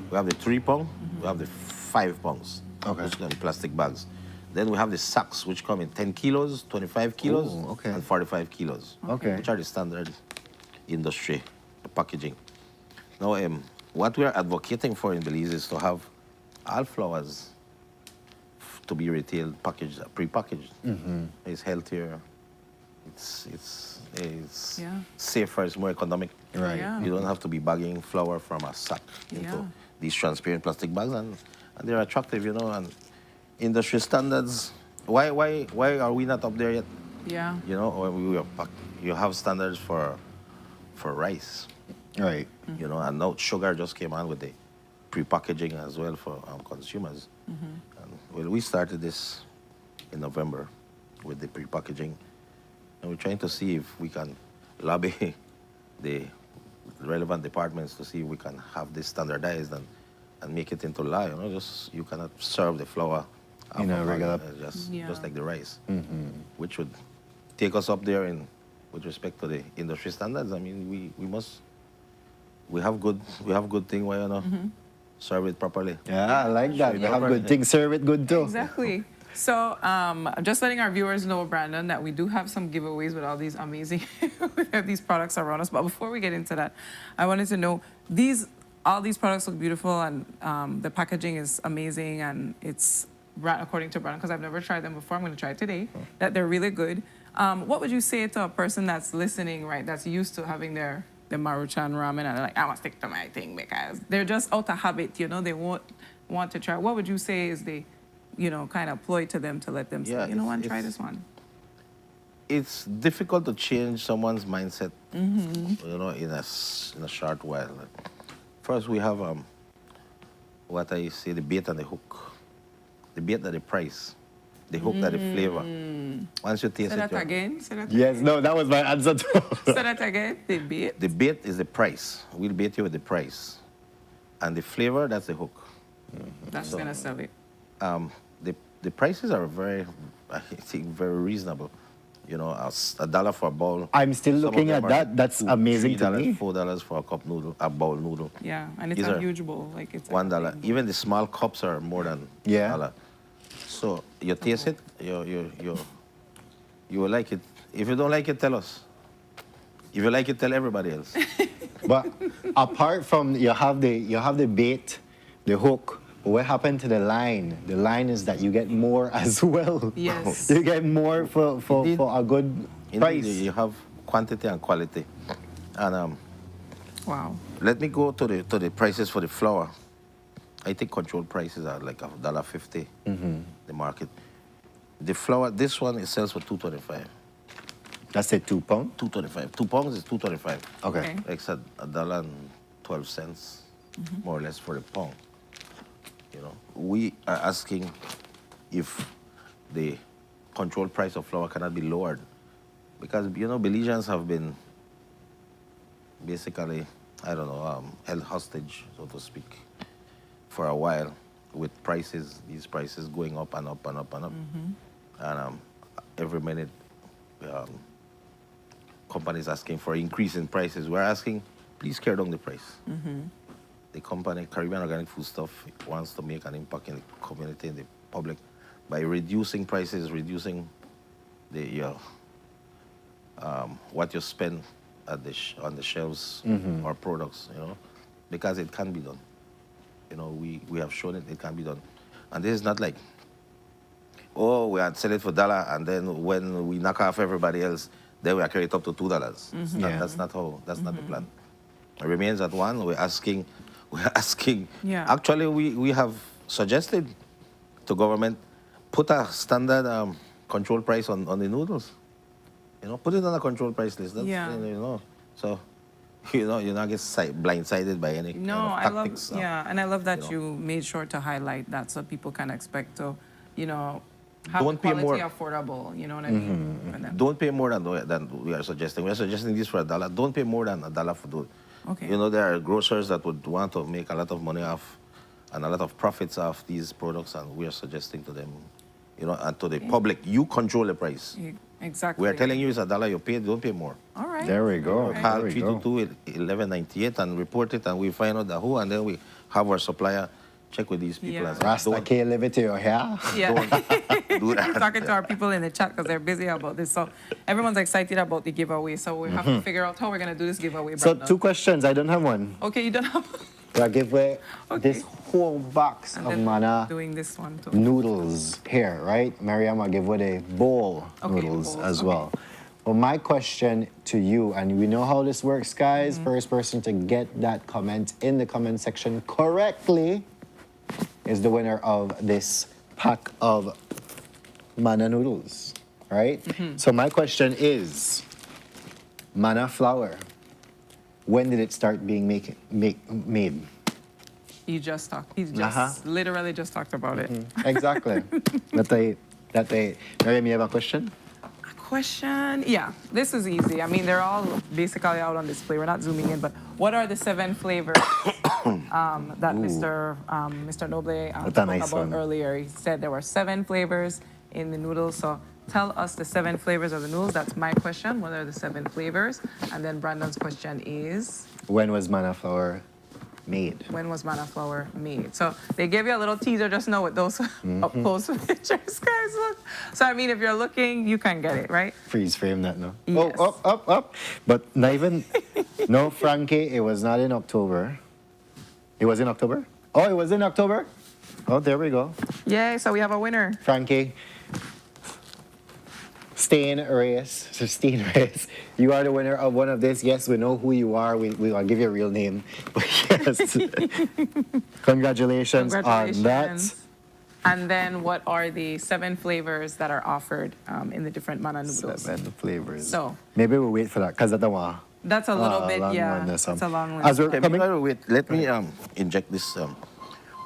we have the 3 pound, we have the 5 pounds, which come in plastic bags. Then we have the sacks, which come in 10 kilos, 25 kilos, and 45 kilos, which are the standard industry packaging. Now, what we are advocating for in Belize is to have all flours to be retail packaged, pre-packaged. It's healthier, it's safer, it's more economic. Right. You don't have to be bagging flour from a sack into these transparent plastic bags, and they're attractive, and industry standards. Why are we not up there yet? Yeah. Or you have standards for rice. Right. And now sugar just came on with the pre-packaging as well for consumers. Well, we started this in November with the pre-packaging, and we're trying to see if we can lobby the relevant departments to see if we can have this standardized and make it into law. You cannot serve the flour in a regular, just like the rice, which would take us up there with respect to the industry standards. I mean, we have good thing. Why not serve it properly? Yeah, I like that. We have good things, serve it good too. Exactly. So just letting our viewers know, Brandon, that we do have some giveaways with all these amazing these products around us. But before we get into that, I wanted to know, all these products look beautiful, and the packaging is amazing, and it's according to Brandon, because I've never tried them before. I'm going to try it today. That they're really good. What would you say to a person that's listening, right, that's used to having the Maruchan ramen, and they're like, I want to stick to my thing because they're just out of habit, they won't want to try. What would you say is the, kind of ploy to them to let them say, try this one? It's difficult to change someone's mindset, in a short while. First, we have what I say, the bait and the hook. The bait at the price, the hook at the flavor. Once you taste Say that again? Yes, no, that was my answer too. Say that again, the bait? The bait is the price. We'll bait you with the price. And the flavor, that's the hook. That's going to sell it. The prices are very reasonable. $1 for a bowl. I'm still looking at that. That's amazing to me. $4 for a cup noodle, a bowl noodle. Yeah, and it's a huge bowl. Like it's $1. Even the small cups are more than $1. So you taste it, you will like it. If you don't like it, tell us. If you like it, tell everybody else. But apart from you have the bait, the hook. What happened to the line? The line is that you get more as well. Yes. You get more for a good price. You have quantity and quality. And Wow. Let me go to the prices for the flour. I think controlled prices are like $1.50. The market. The flour, this one, it sells for $2.25. That's it, 2 pounds? $2.25. 2 pounds is $2.25. Okay. It's $1.12, more or less, for a pound. You know, we are asking if the control price of flour cannot be lowered, because Belizeans have been basically, I don't know, held hostage, so to speak, for a while, with these prices going up and up and up and up, and every minute, companies asking for increase in prices. We're asking, please carry down the price. The company, Caribbean Organic Foodstuff, wants to make an impact in the community, in the public, by reducing prices, reducing the what you spend at on the shelves or products, because it can be done. We have shown it can be done. And this is not like, oh, we had sell it for $1, and then when we knock off everybody else, then we are carried up to $2. That's not the plan. It remains at $1. We're asking. Yeah. Actually, we have suggested to government, put a standard control price on the noodles. Put it on a control price list. That's, so you're not get blindsided by any kind of tactics. And I love that you made sure to highlight that so people can expect to, have Don't pay quality more. affordable. You know what I mean? For them. Don't pay more than we are suggesting. We are suggesting this for $1. Don't pay more than $1 for those. Okay. There are grocers that would want to make a lot of money off and a lot of profits off these products, and we are suggesting to them, and to the public, you control the price. Exactly. We are telling you it's $1, you pay, don't pay more. All right. There we go. Call 322-1198 and report it, and we find out who, and then we have our supplier check with these people. And say, Rasta K, live it to your hair. Yeah. do that. We're talking to our people in the chat because they're busy about this. So everyone's excited about the giveaway. So we have to figure out how we're going to do this giveaway. So Brandon. 2 questions. I don't have one. Okay, you don't have. I give away this whole box of mana doing this one too. noodles here, right? Mariam, I give away the bowl noodles as well. Well, my question to you, and we know how this works, guys. First person to get that comment in the comment section correctly is the winner of this pack of mana noodles, right? So my question is, mana flour, when did it start being made? He just literally just talked about it. Exactly. Mariam, you have a question? Question? Yeah, this is easy. I mean, they're all basically out on display. We're not zooming in, but what are the 7 flavors that Mr. Noble spoke about earlier? He said there were 7 flavors in the noodles. So tell us the 7 flavors of the noodles. That's my question. What are the 7 flavors? And then Brandon's question is, when was mana flour made? When was mana flour made? So they gave you a little teaser just now with those up close pictures, guys. Look. So I mean, if you're looking, you can get it, right? Freeze frame that, no? Yes. Oh, up. But not even, no, Frankie, it was not in October. It was in October? Oh, it was in October? Oh, there we go. Yay, so we have a winner. Frankie. Stain Reyes, you are the winner of one of this. Yes, we know who you are. I'll give you a real name. But yes, congratulations on that. And then what are the 7 flavors that are offered in the different mana noodles? 7 flavors. So maybe we'll wait for that because that's a little bit, It's a long list. As we're coming, let me inject this.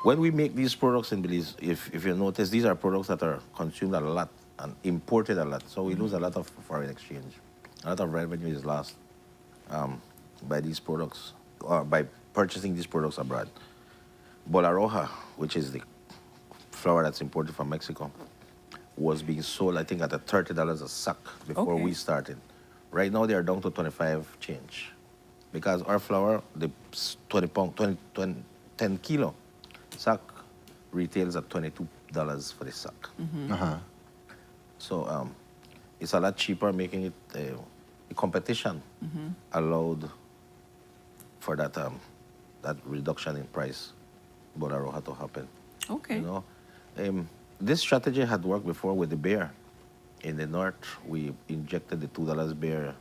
When we make these products in Belize, if you notice, these are products that are consumed a lot and imported a lot. So we lose a lot of foreign exchange. A lot of revenue is lost by these products, or by purchasing these products abroad. Bola Roja, which is the flour that's imported from Mexico, was being sold, I think, at $30 a sack before we started. Right now, they are down to 25 change. Because our flour, the 10 kilo sack, retails at $22 for the sack. So it's a lot cheaper, making it a competition allowed for that that reduction in price, Bola Roja, to happen. Okay. This strategy had worked before with the beer. In the north, we injected the $2 beer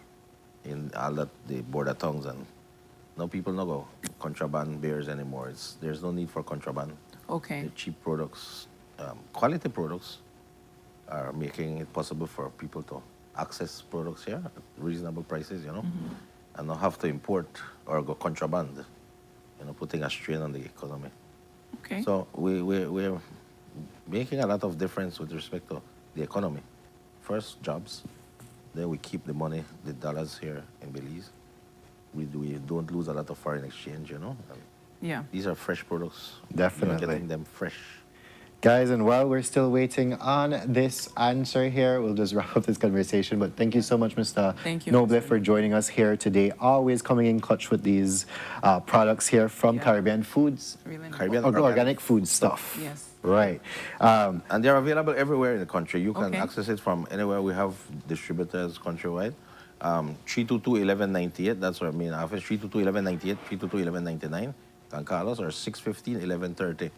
in all that, the border towns, and No people no go contraband beers anymore. There's no need for contraband. Okay. The cheap products, quality products, are making it possible for people to access products here at reasonable prices, you know, and not have to import or go contraband, you know, putting a strain on the economy. Okay. So we're making a lot of difference with respect to the economy. First, jobs. Then we keep the money, the dollars here in Belize. We don't lose a lot of foreign exchange, you know. And yeah. These are fresh products. Definitely. We're getting them fresh. Guys, and while we're still waiting on this answer here, we'll just wrap up this conversation. But thank you so much, Mr. Noble, for joining us here today. Always coming in clutch with these products here from Caribbean Foods. Caribbean organic food stuff. Yes. Right. And they're available everywhere in the country. You can access it from anywhere. We have distributors countrywide. 322-1198, that's our main office. 322-1198, 322-1199. You can call us, or 615-1130.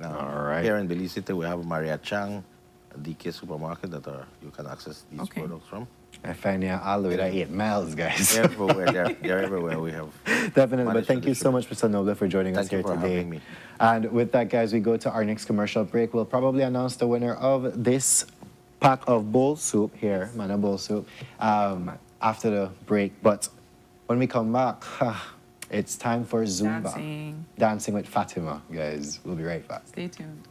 All right. Here in Belize City, we have Maria Chang, a DK supermarket that you can access these products from. I find you all the way to 8 miles, guys. Everywhere. They're everywhere. We have. Definitely. But thank you so much, Mr. Noble, for joining us here today. Thank you for having me. And with that, guys, we go to our next commercial break. We'll probably announce the winner of this pack of bowl soup here, Mana Bowl Soup, after the break. But when we come back, it's time for Zumba. Dancing with Fatima, guys. We'll be right back. Stay tuned.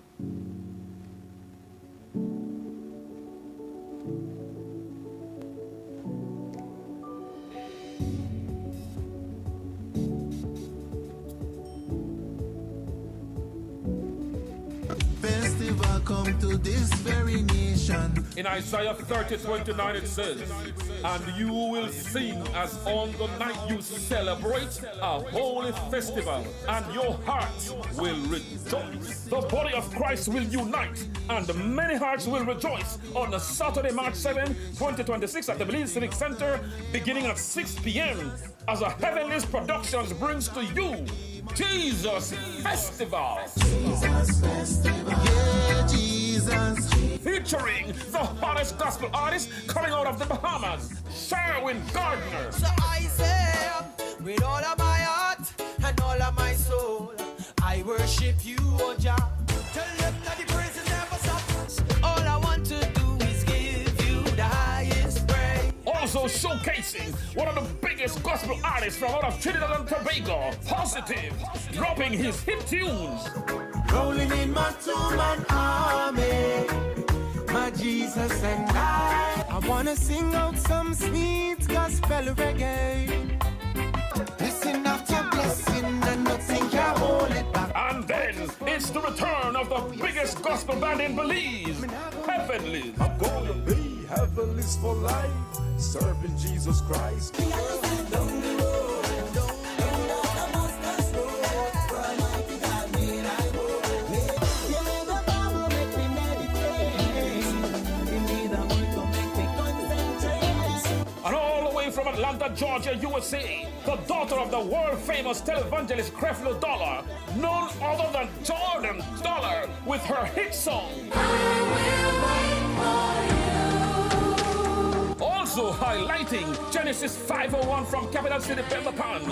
Festival come to this very nation. In Isaiah 30:29 it says, and you will sing as on the night you celebrate a holy festival, and your heart will rejoice. The body of Christ will unite, and many hearts will rejoice on the Saturday, March 7, 2026 at the Belize Civic Center, beginning at 6 p.m. as a Heavenly's Productions brings to you Jesus Festival. Jesus Festival. Yeah, Jesus. Featuring the hottest gospel artist coming out of the Bahamas, Sherwin Gardner. So I say, with all of my heart and all of my soul, I worship you, O Jah. Tell them that the praise never stops. All I want to do is give you the highest praise. Also showcasing one of the biggest gospel artists from out of Trinidad and Tobago, Positive, dropping his hit tunes. Rolling in my two-man army, my Jesus and I wanna sing out some sweet gospel reggae. Blessing after blessing, and nothing can hold it back. And then it's the return of the biggest gospel band in Belize, Heavenly. I'm gonna be heavenly's for life, serving Jesus Christ. From Atlanta, Georgia, USA, the daughter of the world-famous televangelist Creflo Dollar, none other than Jordan Dollar, with her hit song. Also highlighting Genesis 501 from Capital City, Pentapan.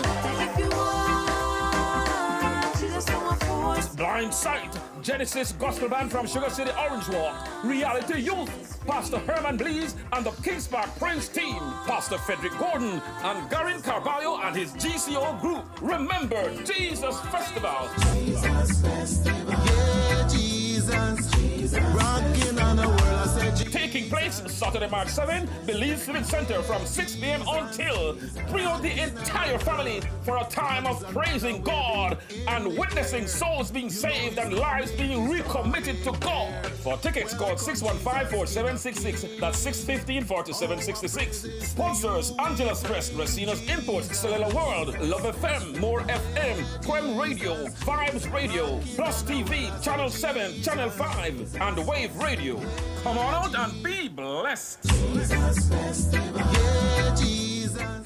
Blind Sight, Genesis Gospel Band from Sugar City, Orange Walk, Reality Youth, Pastor Herman Belize and the Kings Park Prince team, Pastor Frederick Gordon and Garin Carballo and his GCO group. Remember, Jesus Festival. Jesus Festival. Yeah, Jesus. Rocking on the world, I said. Taking place Saturday, March 7, Belize Civic Center from 6 p.m. until. Bring out the entire family for a time of praising God and witnessing souls being saved and lives being recommitted to God. For tickets, call 615-4766. That's 615-4766. Sponsors: Angela's Press, Racina's Imports, Cellular World, Love FM, More FM, Quem Radio, Vibes Radio, Plus TV, Channel 7, Channel 5, and Wave Radio. Come on out and be blessed. Jesus Festival. Yeah, Jesus.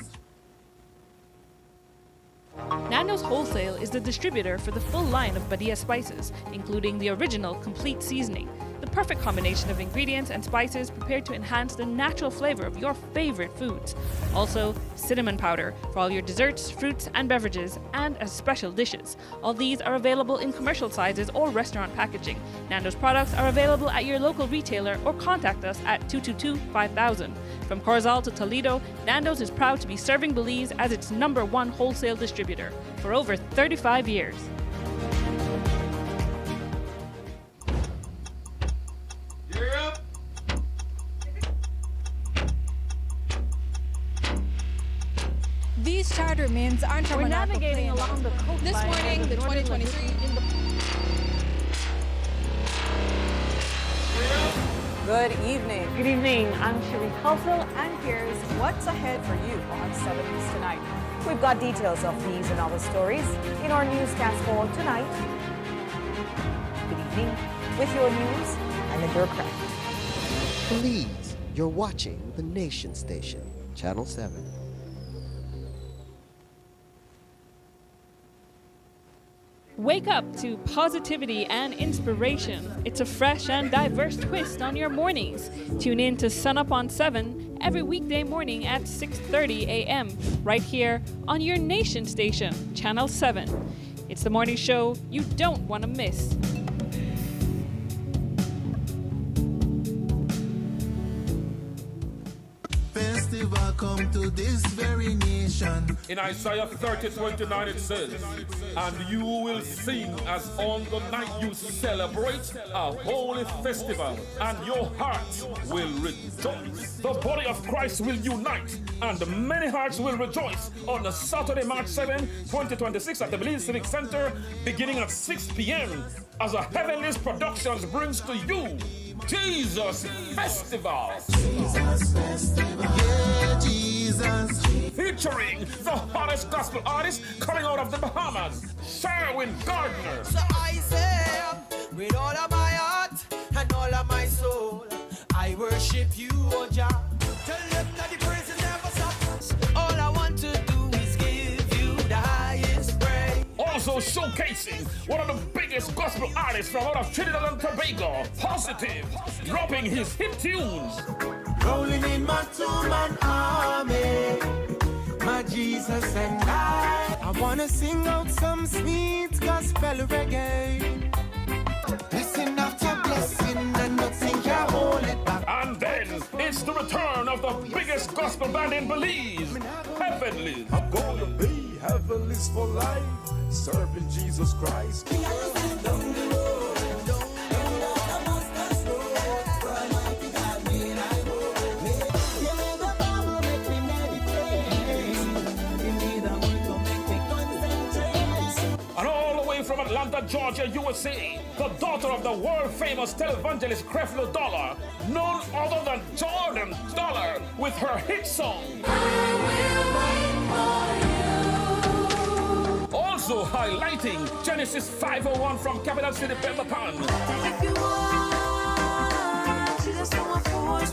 Nando's Wholesale is the distributor for the full line of Badia spices, including the original complete seasoning, the perfect combination of ingredients and spices prepared to enhance the natural flavor of your favorite foods. Also, cinnamon powder for all your desserts, fruits, and beverages, and as special dishes. All these are available in commercial sizes or restaurant packaging. Nando's products are available at your local retailer or contact us at 222-5000. From Corozal to Toledo, Nando's is proud to be serving Belize as its #1 wholesale distributor for over 35 years. These charter mints aren't from We're an navigating along the coastline. This morning, the 2023 Good evening. Good evening. I'm Cherie Culso. And here's what's ahead for you on 7 News Tonight. We've got details of these and other stories in our newscast for tonight. Good evening. With your news, I'm Linda Craft. Belize, you're watching the Nation Station, Channel 7. Wake up to positivity and inspiration. It's a fresh and diverse twist on your mornings. Tune in to Sunup on 7 every weekday morning at 6:30 a.m. right here on your Nation Station, Channel 7. It's the morning show you don't want to miss. Festival come to this very nation. In Isaiah 30:29 it says, and you will sing as on the night you celebrate a holy festival, and your heart will rejoice. The body of Christ will unite, and many hearts will rejoice on the Saturday, March 7, 2026 at the Belize Civic Center, beginning at 6 p.m. as a Heavenly's Productions brings to you Jesus Festival. Jesus Festival. Yeah, Jesus. Featuring the hottest gospel artist coming out of the Bahamas, Sherwin Gardner. So I say, with all of my heart and all of my soul, I worship you, O Jah. Tell them that the praise never stops. All I want to do is give you the highest praise. Also showcasing one of the biggest gospel artists from out of Trinidad and Tobago, Positive, dropping his hit tunes. Rolling in my two-man army, my Jesus and I wanna sing out some sweet gospel reggae. Blessing after blessing and nothing can hold it back. And then it's the return of the biggest gospel band in Belize, Heavenly. I'm gonna be heavenly's for life, serving Jesus Christ. From Atlanta, Georgia, USA, the daughter of the world-famous televangelist Creflo Dollar, none other than Jordan Dollar, with her hit song. Also highlighting Genesis 501 from Capital City, Pentapan.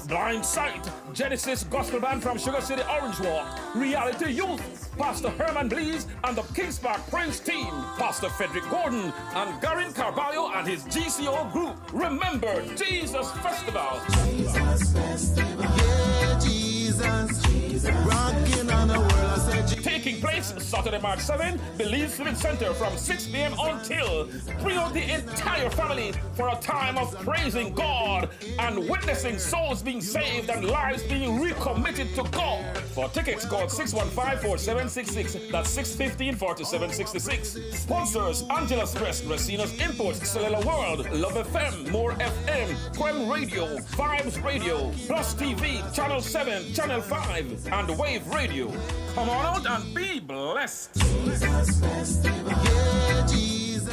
Blind Sight, Genesis Gospel Band from Sugar City, Orange Walk. Reality Youth, Pastor Herman Belize and the Kings Park Prince team. Pastor Frederick Gordon and Garin Carballo and his GCO group. Remember, Jesus Festival. Jesus Festival. Yeah, Jesus. Rocking on the world, I said Taking place Saturday, March 7, Belize Civic Center from 6 p.m. until. Bring out the entire family for a time of praising God and witnessing souls being saved and lives being recommitted to God. For tickets, call 615-4766. That's 615-4766. Sponsors, Angela's Press, Racina's Imports, Cellular World, Love FM, More FM, Quem Radio, Vibes Radio, Plus TV, Channel 7, Channel 5, and Wave Radio. Come on out and be blessed. Jesus Festival. Yeah, Jesus.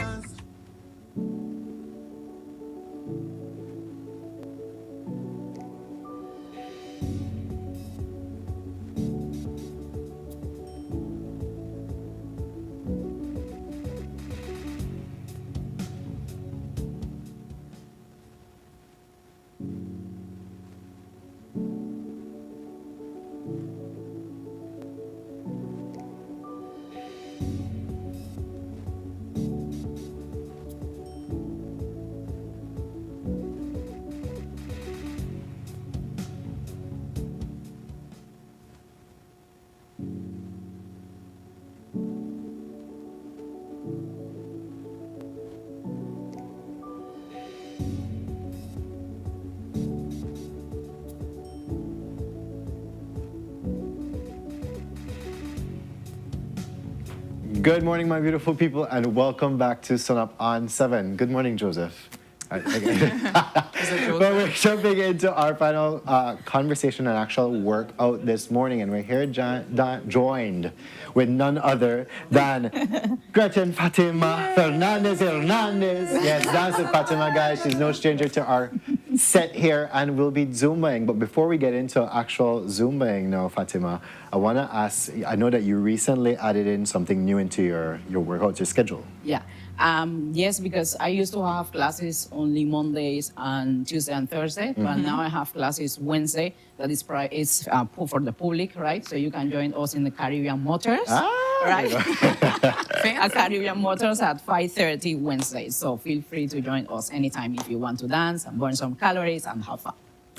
Good morning, my beautiful people, and welcome back to Sunup on 7. Good morning, Joseph. But we're jumping into our final conversation and actual workout this morning, and we're here joined with none other than Gretchen Fatima Fernandez. Yes, dance with Fatima, guys. She's no stranger to our set here, and we'll be Zumbaing. But before we get into actual Zumbaing now, Fatima, I want to ask, I know that you recently added in something new into your workout, your schedule. Yeah. Yes, because I used to have classes only Mondays and Tuesday and Thursday, but now I have classes Wednesday. That is for the public, right? So you can join us in the Caribbean Motors, right? At Caribbean Motors at 5:30 Wednesday. So feel free to join us anytime if you want to dance and burn some calories and have fun.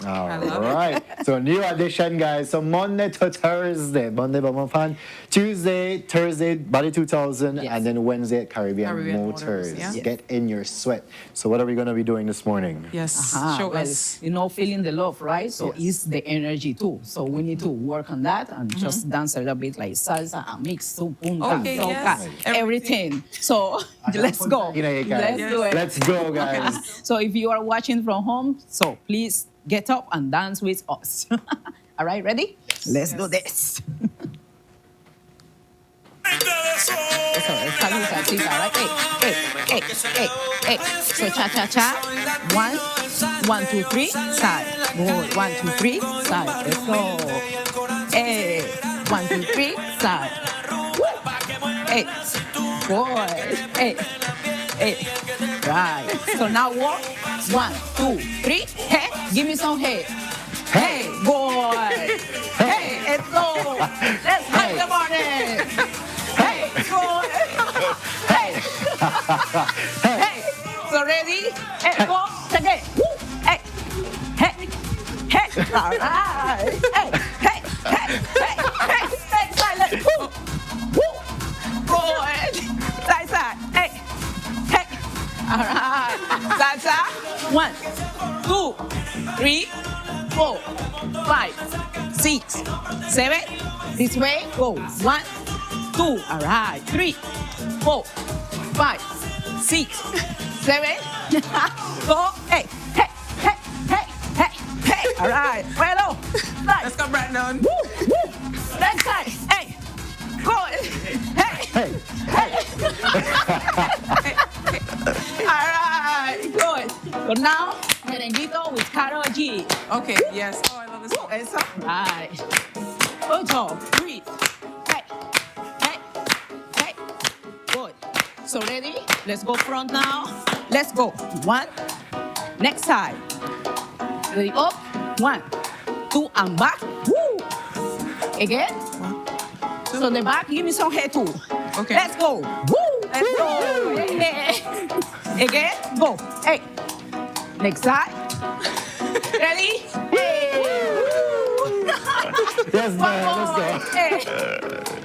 All right. So new addition, guys. So Monday to Thursday, Monday Bumafan, Tuesday, Thursday, Body 2000, and then Wednesday Caribbean Motors. Yeah. Get in your sweat. So what are we going to be doing this morning? Yes. Show us. You know, feeling the love, right? So it's the energy too. So we need to work on that and just dance a little bit like salsa and mix, soca, everything. So let's go. Let's do it. Let's go, guys. So if you are watching from home, so please get up and dance with us. All right, ready? Let's do this. Hey. So cha-cha-cha. 1, 2, 3, side. Good. 1, 2, 3, side. Let's go. Hey. 1, 2, 3, side. Hey. Good. Hey. Right. So now walk. 1, 2, 3. Hey. Give me some hey. Hey, boy. Hey, let's go. Let's hide the morning. Hey, boy. Hey. Hey. So ready? Hey, go. Again. Hey. All right. Hey. Silent. Good. Side. Hey. All right. Side. 1, 2, 3, 4, 5, 6, 7. This way. Go. 1, 2. All right. 3, 4, 5, 6, 7. Go. Hey. All right. Well, let's go, Brandon. Woo. Next side. Hey. Go. Hey. All right. Good. So now, merenguito with Karol G. Okay, yes. Oh, I love this one. It's all right. Good job. Breathe. Hey. Good. So ready? Let's go front now. Let's go. 1. Next side. Ready? Up. 1, 2, and back. Woo. Again. 1, 2. So the back, give me some head too. Okay. Let's go. Woo. Let's go. Hey. Again. Go. Hey. Next side. Ready? Hey. Yes, man. Let's go. Hey.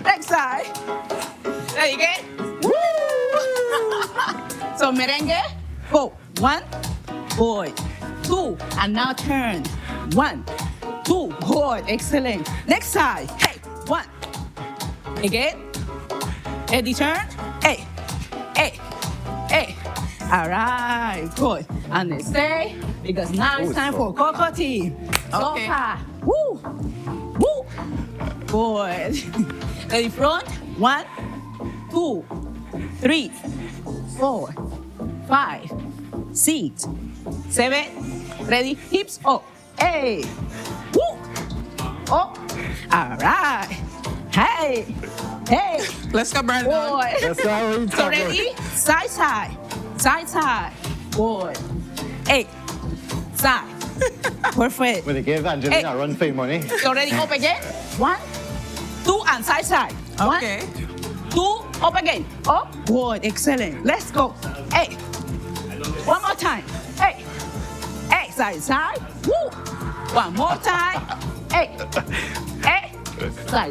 Next side. Ready again? Woo. So merengue. Go. 1. Good. 2. And now turn. 1, 2. Good. Excellent. Next side. Hey. 1. Again. Ready, turn. Hey. All right. Good. And stay, because now it's time for Coco team. Okay. Woo. Good. Ready, front. 1, 2, 3, 4, 5, 6, 7. Ready? Hips up. Hey. Woo. Up. All right. Hey. Let's go, Brandon. Boy. Let's go. So ready? Side. Good. Hey. Side. Perfect. When they give Angelina run for your money. So ready? Up again. 1, 2, and side. Okay. 1, 2, up again. Up. Good. Excellent. Let's go. Hey. One more time. Hey. Side. Woo. One more time. Hey.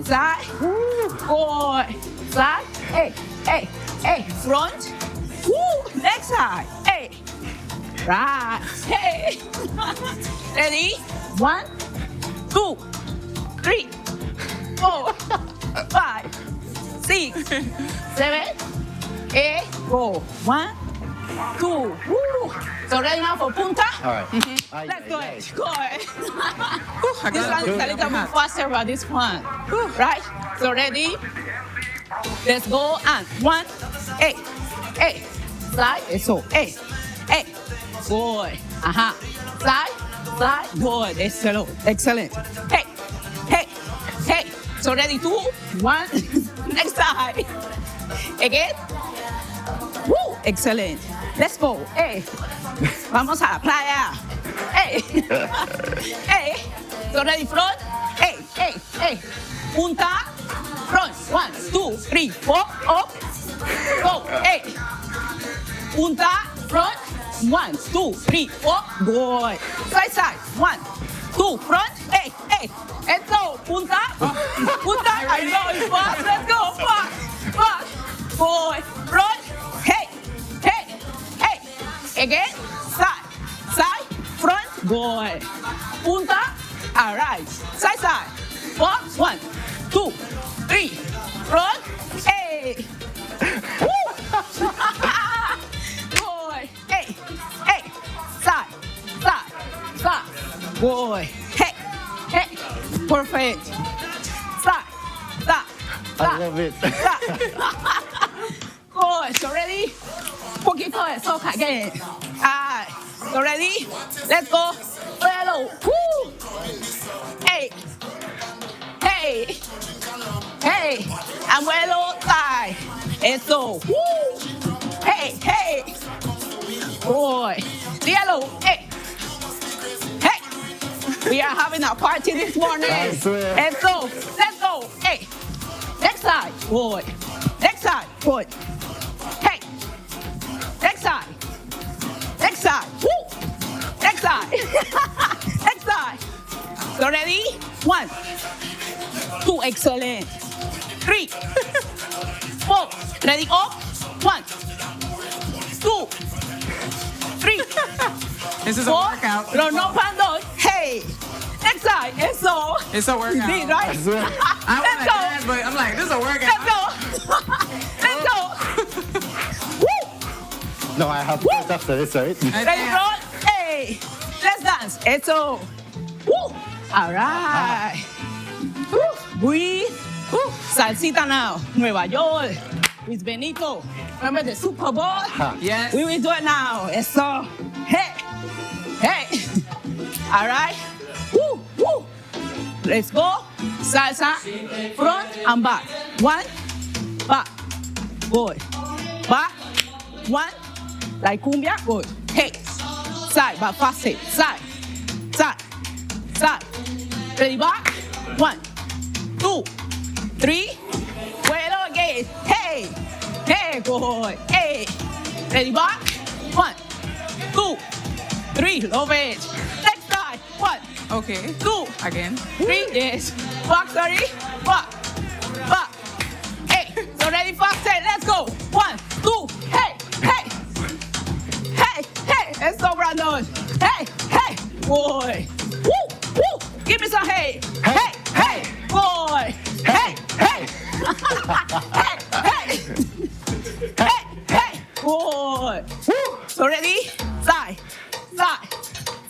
Side. Woo. Good. Side. Hey. Front. Woo. Next side. Hey. Right. Hey. Ready? 1, 2, 3, 4, 5, 6, 6, 7, 8, go. 1, 2, woo. So ready now for punta? All right. Let's do it. Go ahead. This one is a little bit faster than this one. Right? So ready? Let's go and 1, 8, 8. Slide. So 8, 8. Good. Slide, slide. Good. Excellent. Excellent. Hey, hey, hey. So ready? 2, 1. Next side. Again. Woo. Excellent. Let's go. Hey. Vamos a la playa. Hey. Hey. So ready? Front. Hey, hey, hey. Punta. Front. 1, 2, 3, 4. Up. Go. Hey. Punta. Front. 1, 2, 3, 4. Good. Side, side. 1, 2. Front. Hey, hey. And so, punta. Punta. I know it's fast. Let's go. Fast. Fast. Good. Front. Hey. Hey. Hey. Again. Side. Side. Front. Good. Punta. All right. Side, side. 1, 2, 3. Front. Hey. Woo. Good. Hey. Hey. Side. Side. Side. Good. Hey. Hey. Perfect. Side. Side. I love it. Good. So ready? Poquito de soca again. Alright. So ready? Let's go. Hello. Woo. Hey. Hey. Hey. Abuelo side. Eso. Woo. Hey. Hey. Boy. Yellow. Hey. Hey. We are having a party this morning. I swear. And so, let's go. Hey. Next side. Boy. Next side. Boy. Hey. Next side. Next side. Woo. Next side. Next side. So ready? 1, 2. Excellent. 3, 4. Ready? Up. 1, 2, 3. This is a workout. No, no, pando. Hey. Next side. Eso. It's a workout. Indeed, right? I swear. I want to dance, but I'm like, this is a workout. Let's go. Let's go. Woo. No, I have to dance after this, right? Ready, front? Hey. Let's dance. Eso. Woo. All right. Woo. Breathe. Woo. Salsita now. Nueva York. With Benito. Remember the Super Bowl? Yes. We will do it now. Eso. Hey. Hey. All right. Woo. Woo. Let's go. Salsa. Front and back. 1. Back. Good. Back. 1. Like cumbia. Good. Hey. Side. But fast. Side. Side. Side. Ready? Back. 1, 2, 3. Well again. Hey. Hey. Good. Hey. Ready? Back. 1, 2, 3. Love it. Next side. 1. Okay. 2. Again. 3. Yes. Back. Sorry. Back. Back. Hey. So ready? Fast. Let's go. 1, 2. Hey. Hey. Hey. Hey. Let's go, Brandon. Hey. Hey. Boy. Woo. Woo. Give me some hey. Hey. Hey. Boy. Hey. Hey. Hey. Hey. Hey. Hey. Boy. Woo. So ready? Side. Side.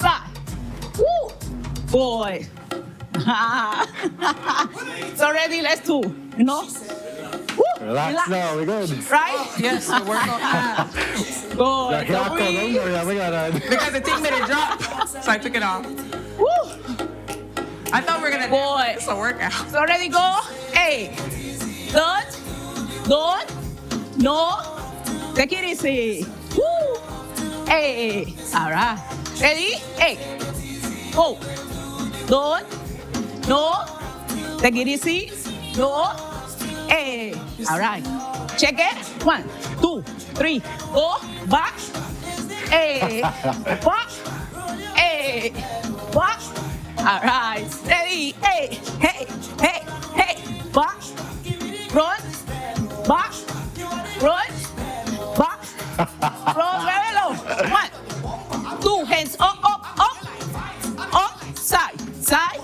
Side. Woo. Boy. So ready? Let's do. You know? Woo. Relax now, we're good. Right? Yes, the workout. Good. So breathe. Because the thing made it drop, so I took it off. Woo. I thought we were gonna. Boy. It's a workout. So ready? Go. Hey. Don't. No. Take it easy. Woo. Hey. All right. Ready? Hey. Go. Don't. No. Take it easy. No. Hey. All right. Check it. 1, 2, 3. Go. Back. Hey. Back. Hey. Back. All right. Ready? Hey. Hey. Hey. Hey. Back. Front. Back. Front. Back. Front. Very low. 1, 2. Hands up. Up. Side. Side.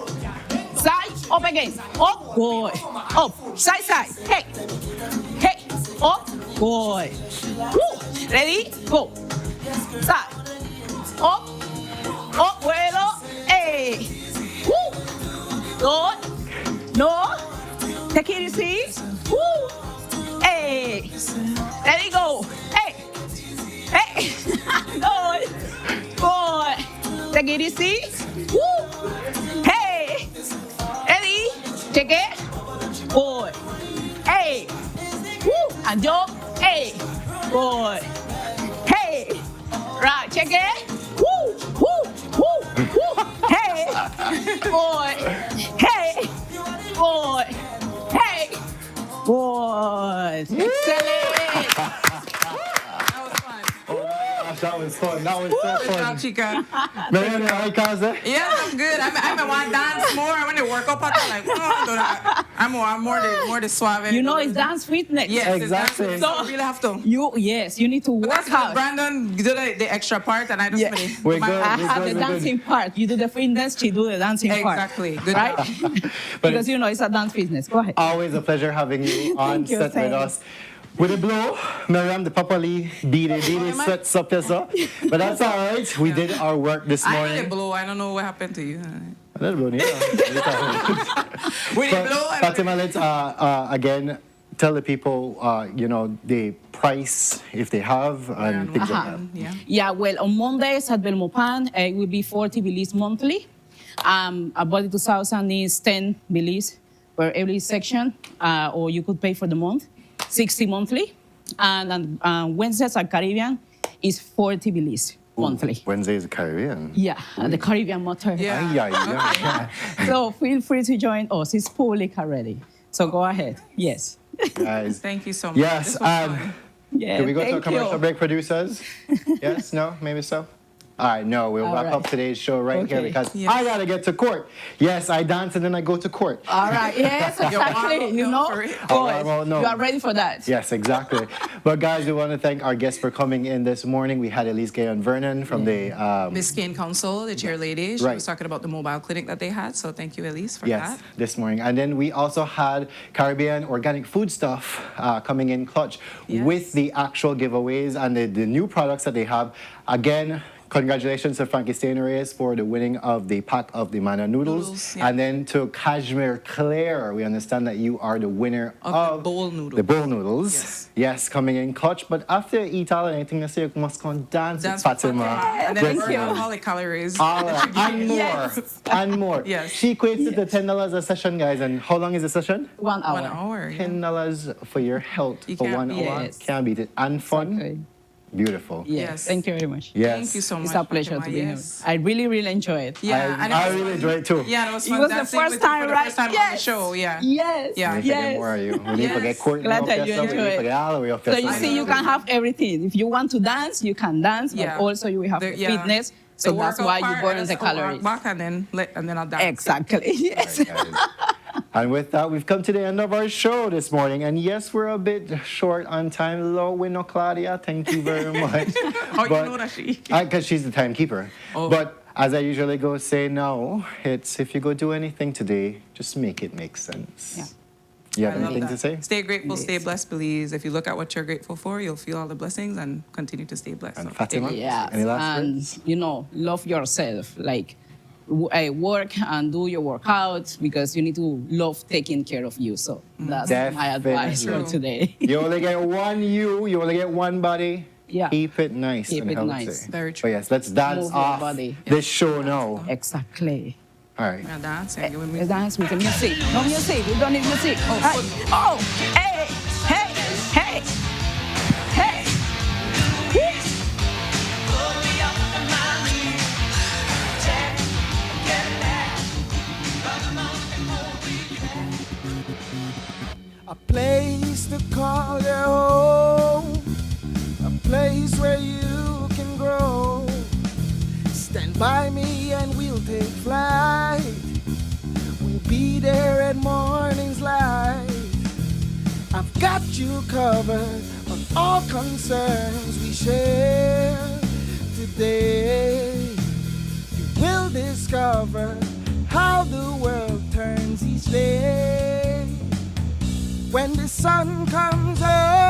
Side. Up again. Up. Good. Up. Side. Hey. Good. Woo. Ready? Go. Side. Up. Up. Vuelo. Hey. Woo. Good. No. Take it easy. Woo. Hey. Ready? Go. Hey. Hey. Good. Good. Take it easy. Woo. Hey. Ready? Check it. Good. Hey. Woo. And jump. Hey. Good. Hey. Right. Check it. Woo. Woo. Woo. Woo. Hey. Good. Hey. Good. Hey. Good. Excellent. That was fun. That was so Good fun. job, Chica. Mariana, how you Kaze? Yeah, I'm good. I want to dance more. I want to work up. I'm like, I'm more the suave. You know, it's dance fitness. Yes, exactly. It's dance, so you really have to. You need to work hard. Brandon do the extra part, and I just We're good. I have the dancing part. You do the fitness, she do the dancing part. Exactly. Good right? job. Because you know it's a dance fitness. Go ahead. Always a pleasure having you on you, set with us. With a blow, Miriam, the properly beat it sets up yourself. But that's all right. We did our work this morning. I did a blow. I don't know what happened to you. A little bit, yeah. We did blow. Fatima, let's again tell the people, the price if they have and things like that. Yeah, well, on Mondays at Belmopan, it will be 40 Belize monthly. About 2,000 is 10 Belize per every section, or you could pay for the month. 60 monthly, and Wednesdays at Caribbean is 40 Belize monthly. Wednesday is Caribbean. Yeah, the Caribbean motor. Yeah. So feel free to join us. It's fully ready. So go ahead. Yes. Guys. Thank you so much. Yes. Yeah, can we go to a commercial break, producers? Yes? No? Maybe so? All right, no, we'll wrap up today's show right here because I got to get to court. Yes, I dance and then I go to court. All right, yes, exactly. You know, you are ready for that. Yes, exactly. But guys, we want to thank our guests for coming in this morning. We had Elise Gay and Vernon from the Biscayne Council, the chair lady. She was talking about the mobile clinic that they had. So thank you, Elise, for that. Yes, this morning. And then we also had Caribbean organic food stuff coming in clutch with the actual giveaways and the new products that they have. Again, congratulations to Frankie Reyes for the winning of the pack of the Mana noodles. And then to Kashmir Claire, we understand that you are the winner of the bowl noodles. The bowl noodles. Yes, coming in clutch. But after you eat all anything, you say you must go and dance with Fatima. And then burn all the calories. And more. And more. Yes. She equates it to $10 a session, guys. And how long is the session? 1 hour. 1 hour. $10 for your health for 1 hour. Yes. Can't beat it. And fun. Beautiful. Yes. Thank you very much. Yes. Thank you so much. It's a pleasure to be here. I really, really enjoy it. Yeah, I really enjoyed it too. Yeah, it was fun. It was the first time, right? First time on the show. Yeah. Yes. Yeah. We need to get more of you. We need to get court. Glad that you enjoy it. So you see, you can have everything. If you want to dance, you can dance, but also you will have fitness. So that's why you burn the calories. Back and then I'll dance. Exactly. Yes. And with that, we've come to the end of our show this morning. And yes, we're a bit short on time. Low window, Claudia. Thank you very much. You know that she? Because she's the timekeeper. But as I usually go say now, it's if you go do anything today, just make it make sense. Yeah. You have anything to say? Stay grateful, stay blessed, Belize. If you look at what you're grateful for, you'll feel all the blessings and continue to stay blessed. And Fatima, any last words? And, love yourself. Like, work and do your workouts because you need to love taking care of you. So that's my advice for today. You only get one you only get one body. Yeah. Keep it nice Keep and it healthy. nice. Very true. But yes, let's dance off this show now. Exactly. All right. Now dance. Dance with the music. No music. We don't need music. Hey, hey, hey, hey. A place to call your home, a place where you can grow. Stand by me and we'll take flight. We'll be there at morning's light. I've got you covered on all concerns we share today. You will discover how the world turns each day. When the sun comes up